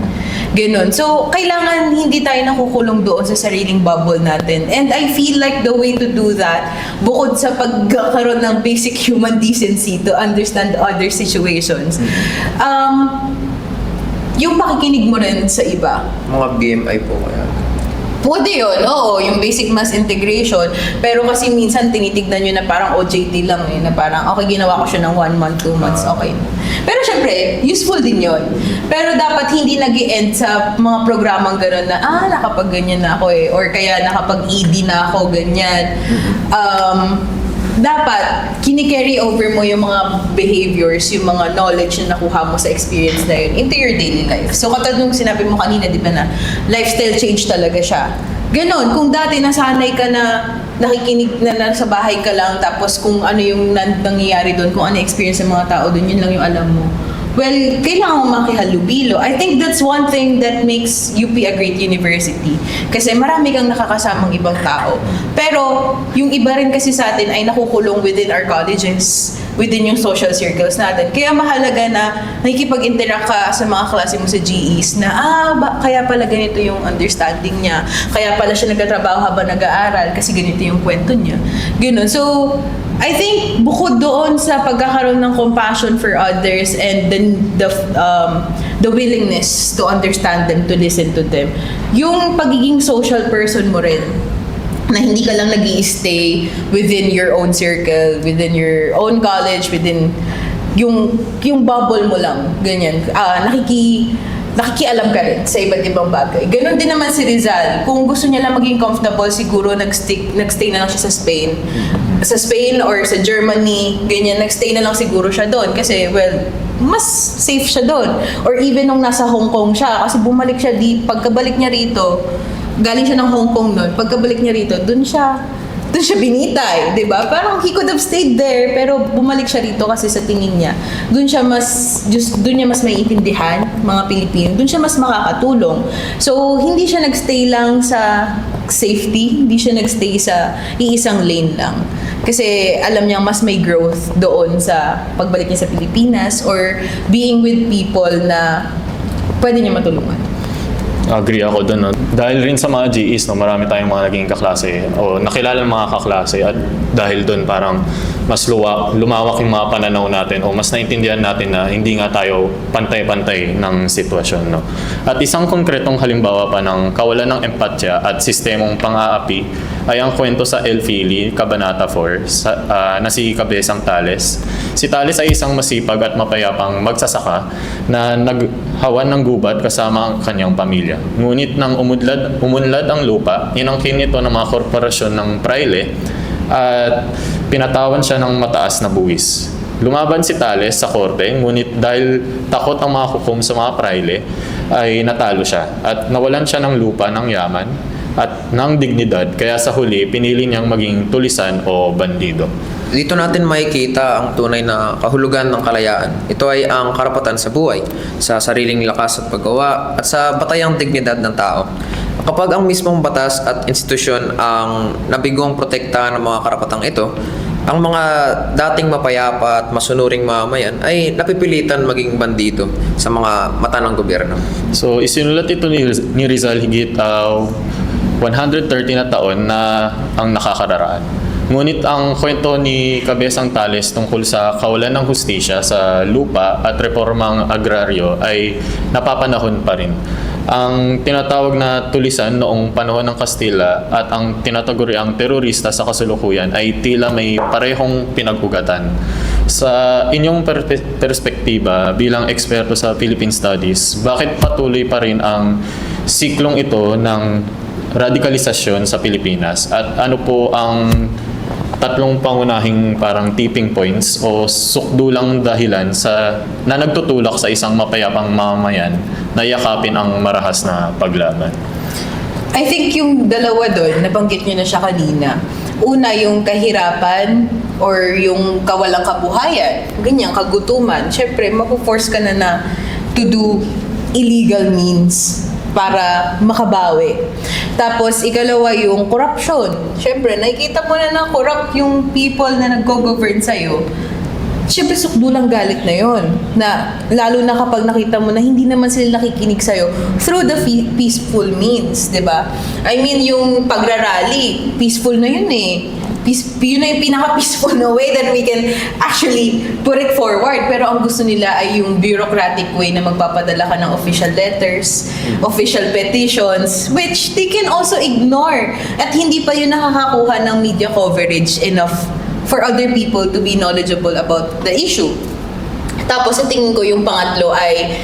Ganon. So, kailangan hindi tayo nakukulong doon sa sariling bubble natin. And I feel like the way to do that, bukod sa pagkakaroon ng basic human decency to understand other situations, yung pakikinig mo rin sa iba. Mga BMI po kaya. Pwede yun, oo, yung basic mass integration. Pero kasi minsan tinitignan nyo na parang OJT lang na parang okay, ginawa ko siya ng 1 month, 2 months, okay. Pero syempre, useful din yun. Pero dapat hindi nag-i-end sa mga programang gano'n na, nakapag-ganyan na ako or kaya nakapag-ED na ako, ganyan. Dapat kini-carry over mo yung mga behaviors, yung mga knowledge na nakuha mo sa experience na yun into your daily life. So katulad nung sinabi mo kanina, di ba na lifestyle change talaga siya. Ganon, kung dati nasanay ka na nakikinig na nasa bahay ka lang tapos kung ano yung nangyayari doon, kung ano experience ng mga tao doon, yun lang yung alam mo. Well, kailangan mo makihalubilo. I think that's one thing that makes UP a great university. Kasi marami kang nakakasamang ibang tao. Pero, yung iba rin kasi sa atin ay nakukulong within our colleges, within yung social circles natin. Kaya mahalaga na nakikipag-interact ka sa mga klase mo sa GEs na, kaya pala ganito yung understanding niya. Kaya pala siya nagtatrabaho habang nag-aaral kasi ganito yung kwento niya. Ganun. So, I think bukod doon sa pagkakaroon ng compassion for others and then the willingness to understand them, to listen to them, yung pagiging social person mo rin, na hindi ka lang nag-i-stay within your own circle, within your own college, within yung bubble mo lang, ganyan. Nakikialam ka rin sa iba't ibang bagay. Ganon din naman si Rizal. Kung gusto niya lang maging comfortable, siguro nagstay na lang siya sa Spain. Sa Spain or sa Germany, ganyan, nagstay na lang siguro siya doon. Kasi, well, mas safe siya doon. Or even nung nasa Hong Kong siya, kasi bumalik siya pagkabalik niya rito, galing siya ng Hong Kong noon, pagkabalik niya rito, doon siya binitay, di ba? Parang he could have stayed there, pero bumalik siya rito kasi sa tingin niya, doon niya mas maiintindihan mga Pilipino, doon siya mas makakatulong. So, hindi siya nagstay lang sa safety, hindi siya nagstay sa iisang lane lang. Kasi alam niya mas may growth doon sa pagbalik niya sa Pilipinas or being with people na pwede niya matulungan. Agree ako doon. No? Dahil rin sa mga GEs, no, marami tayong mga naging kaklase o nakilala ng mga kaklase at dahil doon parang mas lumawak yung mga pananaw natin o mas naintindihan natin na hindi nga tayo pantay-pantay ng sitwasyon. No? At isang konkretong halimbawa pa ng kawalan ng empatya at sistemong pang-aapi ay ang kwento sa El Fili, Kabanata 4, na si Cabezang Tales. Si Tales ay isang masipag at mapayapang magsasaka na naghawan ng gubat kasama ang kanyang pamilya. Ngunit nang umunlad ang lupa, inangkin nito ng mga korporasyon ng Praile at pinatawan siya ng mataas na buwis. Lumaban si Tales sa korte, ngunit dahil takot ang mga hukom sa mga Praile, ay natalo siya at nawalan siya ng lupa, ng yaman at ng dignidad, kaya sa huli pinili niyang maging tulisan o bandido. Dito natin makikita ang tunay na kahulugan ng kalayaan. Ito ay ang karapatan sa buhay, sa sariling lakas at paggawa, at sa batayang dignidad ng tao. Kapag ang mismong batas at institusyon ang nabigong protektahan ng mga karapatang ito, ang mga dating mapayapa at masunuring mamamayan ay napipilitan maging bandido sa mga mata ng gobyerno. So isinulat ito ni Rizal higit 130 na taon na ang nakakararaan. Ngunit ang kwento ni Cabezang Tales tungkol sa kawalan ng hustisya sa lupa at reformang agraryo ay napapanahon pa rin. Ang tinatawag na tulisan noong panahon ng Kastila at ang tinataguriang terorista sa kasalukuyan ay tila may parehong pinag-ugatan. Sa inyong perspektiba bilang eksperto sa Philippine Studies, bakit patuloy pa rin ang siklong ito ng radikalisasyon sa Pilipinas at ano po ang tatlong pangunahing parang tipping points o sukdulang dahilan na nagtutulak sa isang mapayapang mamamayan na yakapin ang marahas na paglaban? I think yung dalawa doon, nabanggit nyo na siya kanina. Una, yung kahirapan or yung kawalang kabuhayan, ganyan, kagutuman. Siyempre, mapuforce ka na to do illegal means para makabawi. Tapos, ikalawa yung corruption. Siyempre, nakikita mo na corrupt yung people na nag-go-govern sa'yo. Siyempre, sukdulang galit na yon. Na, lalo na kapag nakita mo na hindi naman sila nakikinig sa'yo through the peaceful means, di ba? I mean, yung pagrarally, peaceful na yun eh. yun na yung pinaka-peaceful na way that we can actually put it forward. Pero ang gusto nila ay yung bureaucratic way na magpapadala ka ng official letters, official petitions, which they can also ignore. At hindi pa yun nakakakuha ng media coverage enough for other people to be knowledgeable about the issue. Tapos sa tingin ko yung pangatlo ay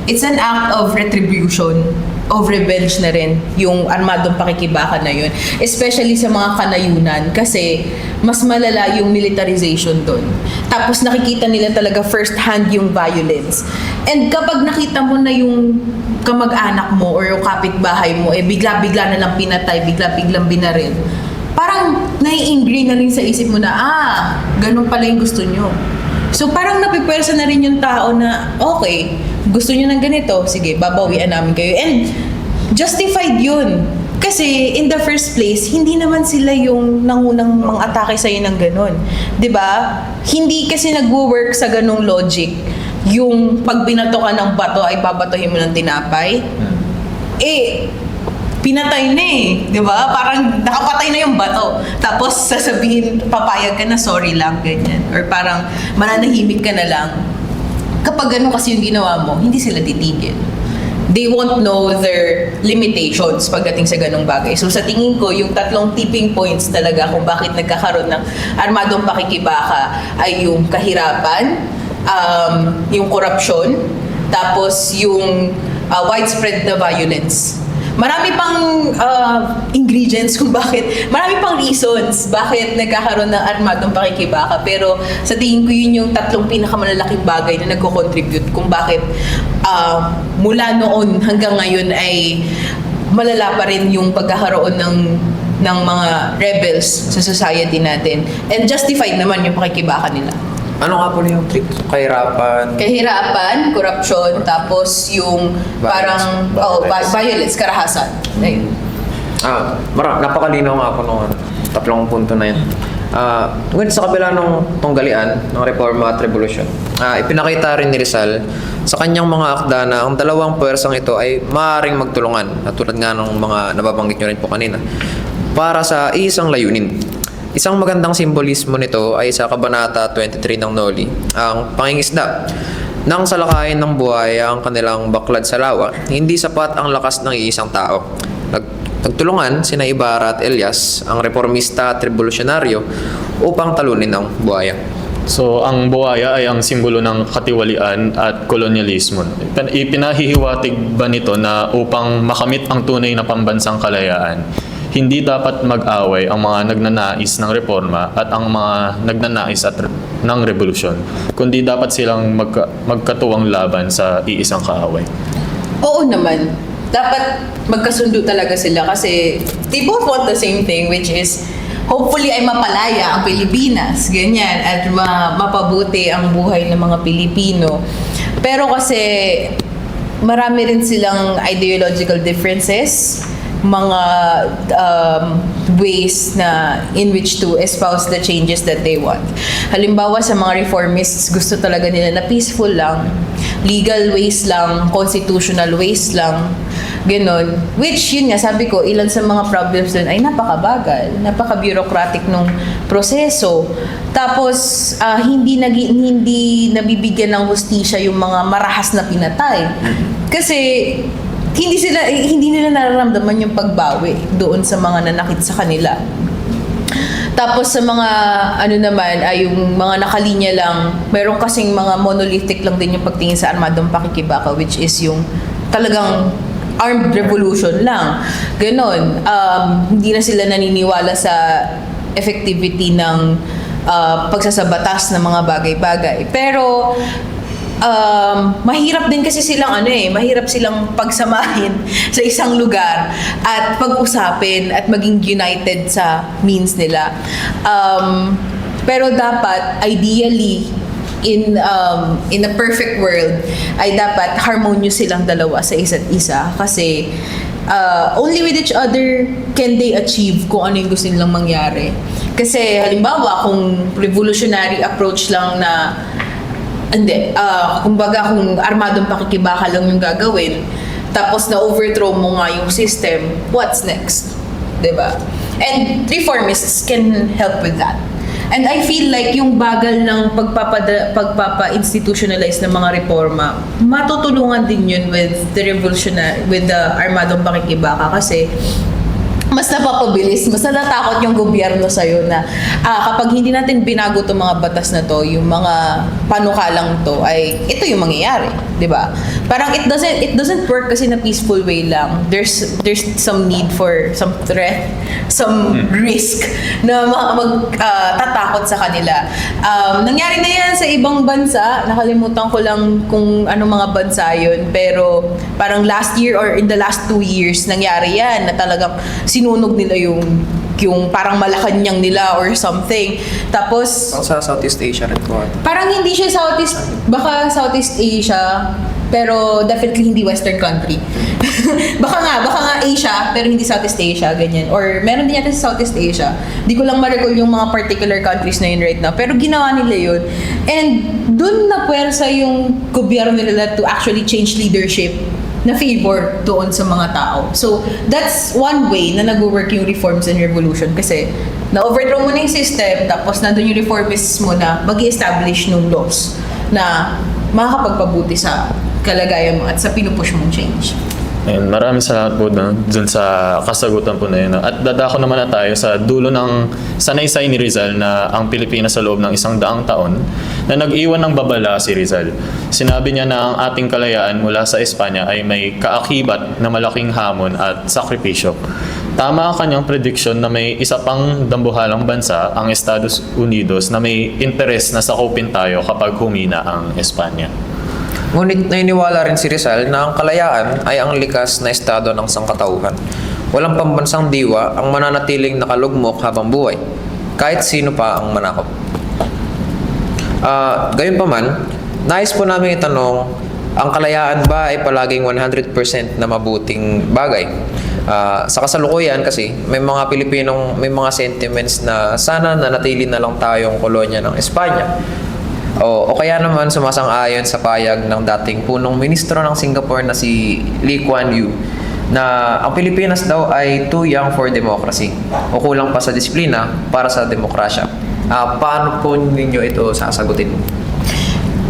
it's an act of retribution, of revenge na rin yung armadong pakikibaka na yun. Especially sa mga kanayunan kasi mas malala yung militarization doon. Tapos nakikita nila talaga first hand yung violence. And kapag nakita mo na yung kamag-anak mo or yung kapitbahay mo, bigla-bigla na lang pinatay, bigla-biglang binaril, parang nai-ingrain na rin sa isip mo na, ganun pala yung gusto nyo. So parang napipwersa na rin yung tao na, okay, gusto nyo ng ganito, sige, babawian namin kayo. And justified yun. Kasi in the first place, hindi naman sila yung nangunang mga atake sa'yo ng ganun. 'Di ba? Hindi kasi nagwo-work sa ganung logic yung pag binato ka ng bato ay babatohin mo ng tinapay. Pinatay na di ba? Parang nakapatay na yung bato. Tapos sasabihin, papayag ka na, sorry lang, ganyan. Or parang mananahimik ka na lang. Kapag gano'n kasi yung ginawa mo, hindi sila titigil. They won't know their limitations pagdating sa ganong bagay. So sa tingin ko, yung tatlong tipping points talaga kung bakit nagkakaroon ng armadong pakikibaka ay yung kahirapan, yung korupsyon, tapos yung widespread na violence. Marami pang ingredients kung bakit, marami pang reasons bakit nagkakaroon ng armadong pakikibaka. Pero sa tingin ko yun yung tatlong pinakamalalaking bagay na nagko-contribute kung bakit mula noon hanggang ngayon ay malala pa rin yung pagkakaroon ng mga rebels sa society natin. And justified naman yung pakikibaka nila. Ano nga po yung trick? Kahirapan, korupsyon, tapos yung parang violence, karahasan. Ayun. Napakalinaw nga po nung tatlong punto na yun. Ngunit sa kabila ng tunggalian ng reforma at revolusyon, ipinakita rin ni Rizal sa kanyang mga akda na ang dalawang puwersang ito ay maaaring magtulungan, tulad nga ng mga nababanggit nyo rin po kanina, para sa isang layunin. Isang magandang simbolismo nito ay sa Kabanata 23 ng Noli, ang pangingisda. Nang salakayin ng buhay ang kanilang baklad sa lawa, hindi sapat ang lakas ng iisang tao. Nagtulungan sina Ibarra at Elias, ang reformista at revolusyonaryo, upang talunin ang buhaya. So, ang buhaya ay ang simbolo ng katiwalian at kolonyalismo. Ipinahihiwatig ba nito na upang makamit ang tunay na pambansang kalayaan, hindi dapat mag-away ang mga nagnanais ng reforma at ang mga nagnanais ng revolusyon, kundi dapat silang magkatuwang laban sa iisang kaaway. Oo naman. Dapat magkasundo talaga sila kasi they both want the same thing, which is hopefully ay mapalaya ang Pilipinas, ganyan, at mapabuti ang buhay ng mga Pilipino. Pero kasi marami rin silang ideological differences, mga ways na in which to espouse the changes that they want. Halimbawa sa mga reformists, gusto talaga nila na peaceful lang, legal ways lang, constitutional ways lang, ganon. Which, yun nga, sabi ko, ilan sa mga problems dun ay napakabagal, napaka-bureaucratic nung proseso. Tapos, hindi nabibigyan ng hustisya yung mga marahas na pinatay. Kasi, hindi nila nararamdaman yung pagbawi doon sa mga nanakit sa kanila. Tapos sa mga naman ay yung mga nakalinya lang, meron kasing mga monolithic lang din yung pagtingin sa armadong pakikibaka, which is yung talagang armed revolution lang. Ganon. Hindi na sila naniniwala sa effectivity ng pagsasabatas ng mga bagay-bagay. Pero mahirap din kasi silang mahirap silang pagsamahin sa isang lugar at pag-usapin at maging united sa means nila. Pero dapat ideally in a perfect world ay dapat harmonious silang dalawa sa isa't isa kasi only with each other can they achieve kung ano yung gusto nilang mangyari. Kasi halimbawa kung revolutionary approach lang na kumbaga kung armadong pakikibaka lang yung gagawin, tapos na-overthrow mo nga yung system, what's next? Diba? And reformists can help with that. And I feel like yung bagal ng pagpapa-institutionalize ng mga reforma, matutulungan din yun with the armadong pakikibaka kasi mas napapabilis, mas natatakot yung gobyerno sa'yo na kapag hindi natin binago itong mga batas na to, yung mga panukalang to, ay ito yung mangyayari, di ba? Parang it doesn't work kasi na peaceful way lang. There's some need for some threat, some risk na tatakot sa kanila. Nangyari na yan sa ibang bansa, nakalimutan ko lang kung ano mga bansa yun, pero parang last year or in the last 2 years, nangyari yan na talagang sinunog nila yung parang Malacanang nila or something. Tapos Sa Southeast Asia rin po. parang hindi siya baka Southeast Asia, pero definitely hindi Western country. baka nga Asia, pero hindi Southeast Asia, ganyan. Or meron din yata sa Southeast Asia. Di ko lang ma-recall yung mga particular countries na yun right now. Pero ginawa nila yun. And dun na puwersa yung gobyerno nila to actually change leadership na favor doon sa mga tao. So, that's one way na nag-work yung reforms and revolution kasi na-overthrow mo na yung system tapos nandun yung reformists mo na mag-i-establish ng laws na makakapagpabuti sa kalagayan mo at sa pinupush mong change. Ayun, maraming salamat po dun sa kasagutan po na yun. At dadako naman na tayo sa dulo ng sanaysay ni Rizal na ang Pilipinas sa loob ng 100 taon na nag-iwan ng babala si Rizal. Sinabi niya na ang ating kalayaan mula sa Espanya ay may kaakibat na malaking hamon at sakripisyo. Tama ang kanyang prediction na may isa pang dambuhalang bansa, ang Estados Unidos, na may interes na sakupin tayo kapag humina ang Espanya. Ngunit naniniwala rin si Rizal na ang kalayaan ay ang likas na estado ng sangkatauhan. Walang pambansang diwa ang mananatiling nakalugmok habang buhay, kahit sino pa ang manakop. Gayunpaman, nais po namin itanong, ang kalayaan ba ay palaging 100% na mabuting bagay? Sa kasalukuyan kasi, may mga Pilipinong may mga sentiments na sana nanatili na lang tayong kolonya ng Espanya. O kaya naman sumasang-ayon sa payag ng dating punong ministro ng Singapore na si Lee Kuan Yew na ang Pilipinas daw ay too young for democracy o kulang pa sa disiplina para sa demokrasya. Paano po ninyo ito sasagutin?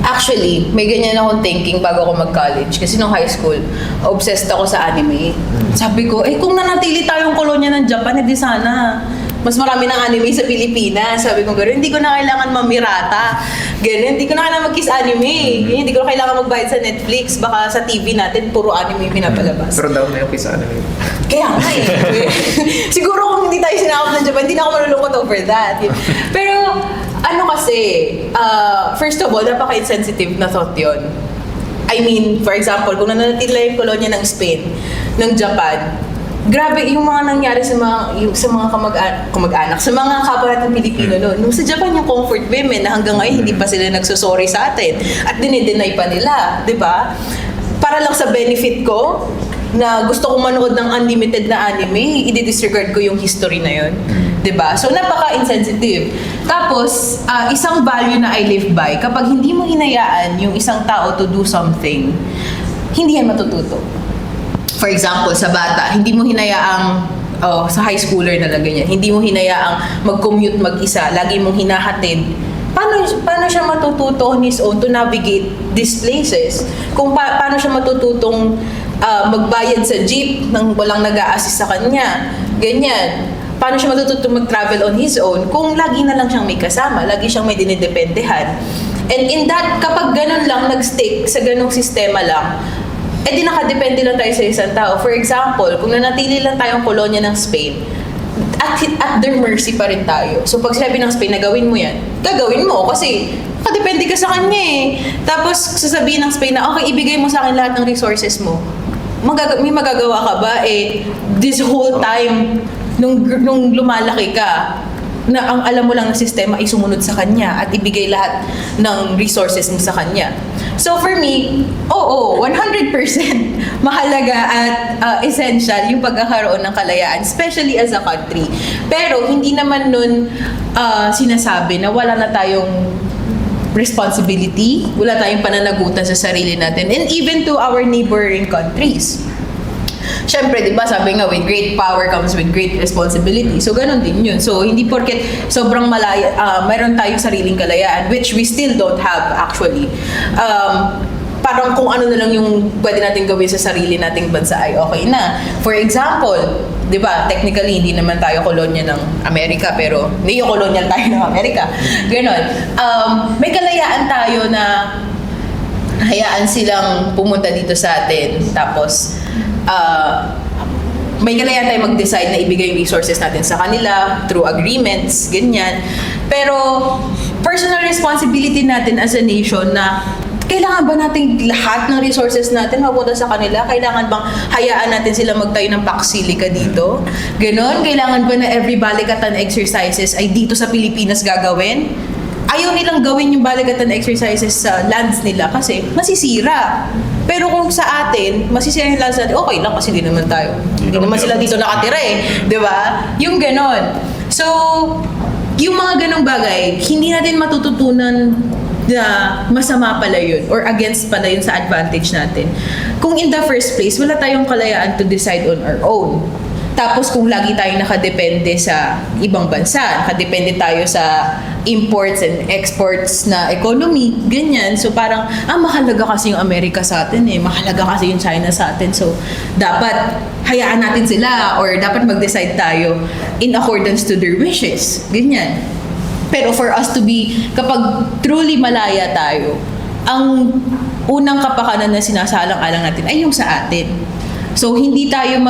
Actually, may ganyan akong thinking bago ako mag-college. Kasi nung high school, obsessed ako sa anime. Sabi ko, kung nanatili tayong kolonya ng Japan, edi sana mas marami ng anime sa Pilipinas. Sabi ko gano'n, hindi ko na kailangan mamirata. Ganun, hindi ko na kailangan mag-kiss anime. Hindi ko na kailangan magbayad sa Netflix. Baka sa TV natin, puro anime yung pinapalabas. Pero daw na yung kisa anime. Kaya nga Siguro kung hindi tayo sinakop ng Japan, hindi na ako malulungkot over that. Pero, ano kasi, first of all, napaka-insensitive na thought yun. I mean, for example, kung nanatili yung kolonya ng Spain, ng Japan, grabe yung mga nangyari sa mga kamag-anak, sa mga kapwa natin Pilipino noon. Nung sa Japan yung comfort women na hanggang ngayon hindi pa sila nagsusorry sa atin at dinideny pa nila, 'di ba? Para lang sa benefit ko na gusto kong manood ng unlimited na anime, i-disregard ko yung history na yun. 'Di ba? So napaka-insensitive. Tapos, isang value na I live by, kapag hindi mo hinayaan yung isang tao to do something, hindi yan matututo. For example, sa bata, hindi mo hinayaang, sa high schooler na lang ganyan, hindi mo hinayaang mag-commute mag-isa, lagi mong hinahatid. Paano siya matututo on his own to navigate these places? Kung paano siya matututong magbayad sa jeep nang walang nag-a-assist sa kanya? Ganyan. Paano siya matututong mag-travel on his own kung lagi na lang siyang may kasama, lagi siyang may dinidependehan? And in that, kapag ganun lang, nag-stick sa ganung sistema lang, di nakadepende lang tayo sa isang tao. For example, kung nanatili lang tayong kolonya ng Spain, at their mercy pa rin tayo. So pag sinabi ng Spain na gawin mo yan, gagawin mo kasi nakadepende ka sa kanya Tapos sasabihin ng Spain na okay, ibigay mo sa akin lahat ng resources mo. May magagawa ka ba? This whole time, nung lumalaki ka, na ang alam mo lang na sistema ay sumunod sa kanya at ibigay lahat ng resources mo sa kanya. So for me, 100% mahalaga at essential yung pagkakaroon ng kalayaan, especially as a country. Pero hindi naman nun sinasabi na wala na tayong responsibility, wala tayong pananagutan sa sarili natin, and even to our neighboring countries. syempre, di ba, sabi nga, with great power comes with great responsibility. So, ganun din yun. So, hindi porket sobrang malaya, mayroon tayong sariling kalayaan, which we still don't have, actually. Parang kung ano na lang yung pwede natin gawin sa sarili nating bansa ay okay na. For example, di ba, technically, hindi naman tayo kolonya ng Amerika, pero neo-colonial tayo ng Amerika. Ganon. May kalayaan tayo na hayaan silang pumunta dito sa atin. Tapos, may kalayaan tayo mag-decide na ibigay yung resources natin sa kanila through agreements, ganyan. Pero, personal responsibility natin as a nation na kailangan ba natin lahat ng resources natin mapunta sa kanila? Kailangan bang hayaan natin sila magtayo ng paksilika dito? Ganon? Kailangan ba na every balikatan exercises ay dito sa Pilipinas gagawin? Ayaw nilang gawin yung balikatan exercises sa lands nila kasi masisira. Pero kung sa atin, masisira yung lands natin, okay lang kasi di naman tayo. Hindi naman sila dito nakatira eh. Di ba? Yung ganon. So, yung mga ganong bagay, hindi natin matututunan na masama pala yun or against pala yun sa advantage natin. Kung in the first place, wala tayong kalayaan to decide on our own. Tapos kung lagi tayong nakadepende sa ibang bansa, nakadepende tayo sa imports and exports na economy, ganyan. So parang, mahalaga kasi yung Amerika sa atin eh, mahalaga kasi yung China sa atin. So dapat hayaan natin sila or dapat mag-decide tayo in accordance to their wishes. Ganyan. Pero for us to be, kapag truly malaya tayo, ang unang kapakanan na sinasalang-alang natin ay yung sa atin. So hindi tayo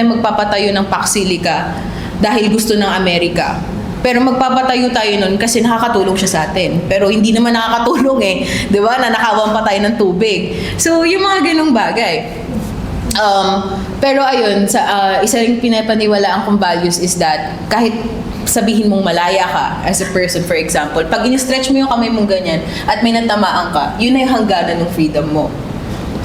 magpapatayo ng paksilika dahil gusto ng Amerika. Pero magpapatayo tayo nun kasi nakakatulong siya sa atin. Pero hindi naman nakakatulong eh. Di ba? Nanakawan pa tayo ng tubig. So, yung mga ganong bagay. Pero ayun, isa ring pinapaniwalaan kong values is that kahit sabihin mong malaya ka as a person, for example, pag in-stretch mo yung kamay mong ganyan at may natamaan ka, yun na yung hangganan ng freedom mo.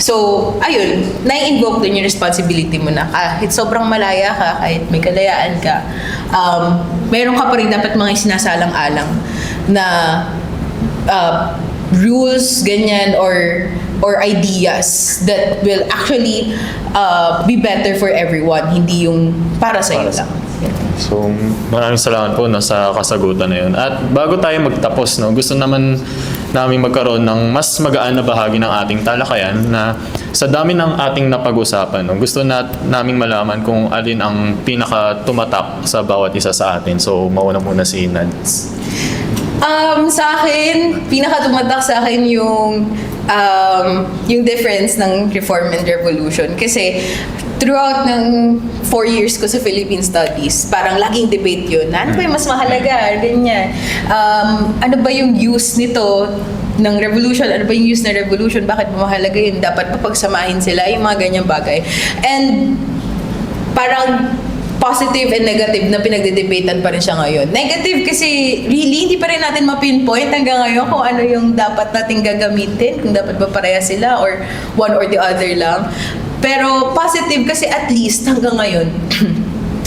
So, ayun, nai-invoke din yung responsibility mo na kahit sobrang malaya ka, kahit may kalayaan ka, meron ka pa rin dapat mga sinasalang-alang na rules, ganyan, or ideas that will actually be better for everyone, hindi yung para sa'yo lang. So, maraming salamat po no, sa kasagutan na yun. At bago tayo magtapos, no, gusto naman namin magkaroon ng mas magaan na bahagi ng ating talakayan na sa dami ng ating napag-usapan, no, gusto naming malaman kung alin ang pinaka-tumatak sa bawat isa sa atin. So, mauna muna si Nads. Sa akin, pinaka-tumatak sa akin yung difference ng Reform and Revolution. Kasi throughout ng 4 years ko sa Philippine Studies, parang laging debate yun. Ano ba yung mas mahalaga? Ganyan. Ano ba yung use nito ng revolution? Ano ba yung use ng revolution? Bakit ba mahalaga yun? Dapat pa pagsamahin sila? Yung mga ganyang bagay. And parang positive and negative na pinagdedebatean pa rin siya ngayon. Negative kasi really, hindi pa rin natin ma-pinpoint hanggang ngayon kung ano yung dapat natin gagamitin, kung dapat ba pareha sila or one or the other lang. Pero positive kasi at least hanggang ngayon,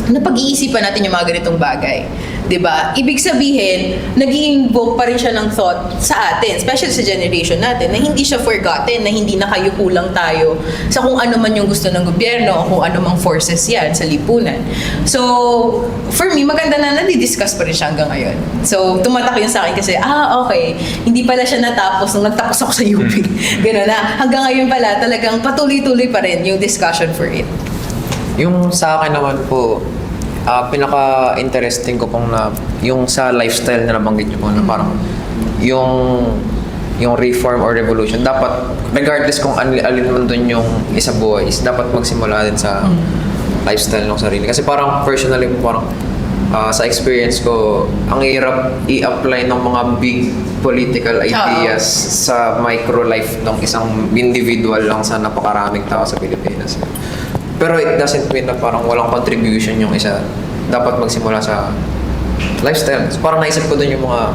napag-iisipan natin yung mga ganitong bagay. 'Di ba? Ibig sabihin, nag-i-invoke pa rin siya ng thought sa atin, especially sa generation natin, na hindi siya forgotten, na hindi nakayukulang tayo sa kung ano man yung gusto ng gobyerno o kung ano mang forces yan sa lipunan. So, for me, maganda na nadi-discuss pa rin siya hanggang ngayon. So, tumatak yun sa akin kasi, okay, hindi pala siya natapos nung nagtapos ako sa UP. Gano'n na. Hanggang ngayon pala, talagang patuloy-tuloy pa rin yung discussion for it. Yung sa akin naman po, pinaka-interesting ko pong na yung sa lifestyle na nabanggit nyo po na parang yung reform or revolution, dapat regardless kung alin man dun yung isa buhay is dapat magsimula din sa lifestyle ng sarili. Kasi parang personally parang sa experience ko, ang hirap i-apply ng mga big political ideas sa micro life ng isang individual lang sa napakaraming tao sa Pilipinas. Pero it doesn't mean na parang walang contribution yung isa. Dapat magsimula sa lifestyle. So parang naisip ko dun yung mga,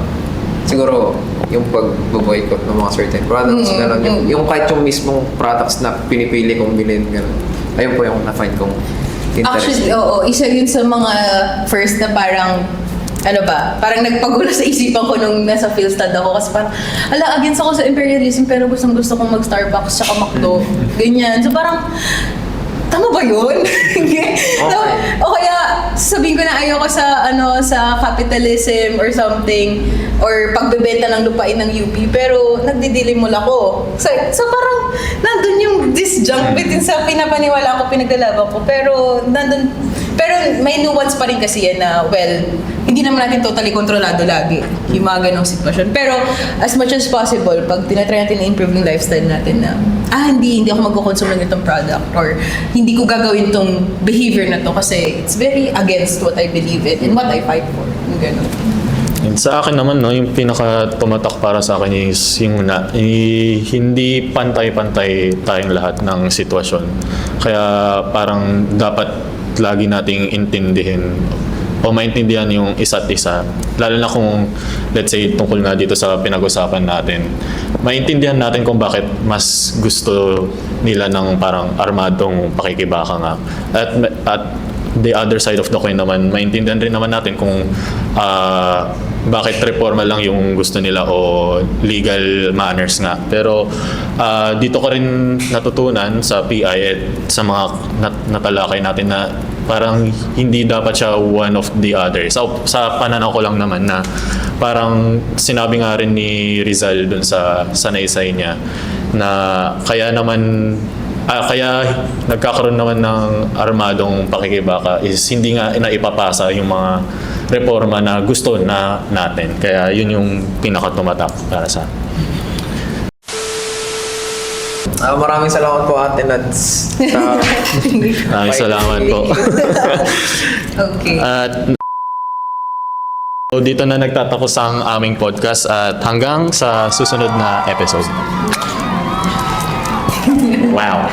siguro, yung pag-boycott ng mga certain products, gano'n. Yung kahit yung mismong products na pinipili kong bilhin, gano'n. Ayun po yung na-find kong interesting. Actually, oo. Isa yun sa mga first na parang parang nagpagulo sa isipan ko nung nasa Philstad ako kasi parang, against ako sa imperialism pero gustong-gusto kong mag-Starbucks tsaka McDo. Ganyan. So parang, tama ba yun? So, o kaya, sabihin ko na ayoko sa, sa capitalism or something, or pagbebenta ng lupain ng UP, pero nagdidilimol ako. So parang, nandun yung disjunct between sa pinapaniwala ko, pinaglalaban ko, pero may nuance pa rin kasi yan na, well, hindi naman natin totally kontrolado lagi yung mga ganong sitwasyon. Pero as much as possible, pag tinatry natin na-improve yung lifestyle natin na, hindi ako magkukonsume ng itong product or hindi ko gagawin itong behavior na to kasi it's very against what I believe in and what I fight for. Yung ganon. And sa akin naman, no, yung pinaka tumatak para sa akin is yung hindi pantay-pantay tayong lahat ng sitwasyon. Kaya parang dapat lagi nating intindihin o maintindihan yung isa't isa. Lalo na kung, let's say, tungkol nga dito sa pinag-usapan natin, maintindihan natin kung bakit mas gusto nila ng parang armadong pakikibaka nga. At the other side of the coin naman, maintindihan rin naman natin kung bakit reforma lang yung gusto nila o legal manners nga. Pero dito ko rin natutunan sa PI at sa mga natalakay natin na parang hindi dapat siya one of the other. Sa pananaw ko lang naman na parang sinabi nga rin ni Rizal dun sa sanaysay niya na kaya nagkakaroon naman ng armadong pakikibaka is hindi nga naipapasa yung mga reforma na gusto na natin. Kaya yun yung pinakatumatak para sa Maraming salamat po Ate Nads. Maraming salamat po. Okay. At so, dito na nagtatapos ang aming podcast at hanggang sa susunod na episode. Wow.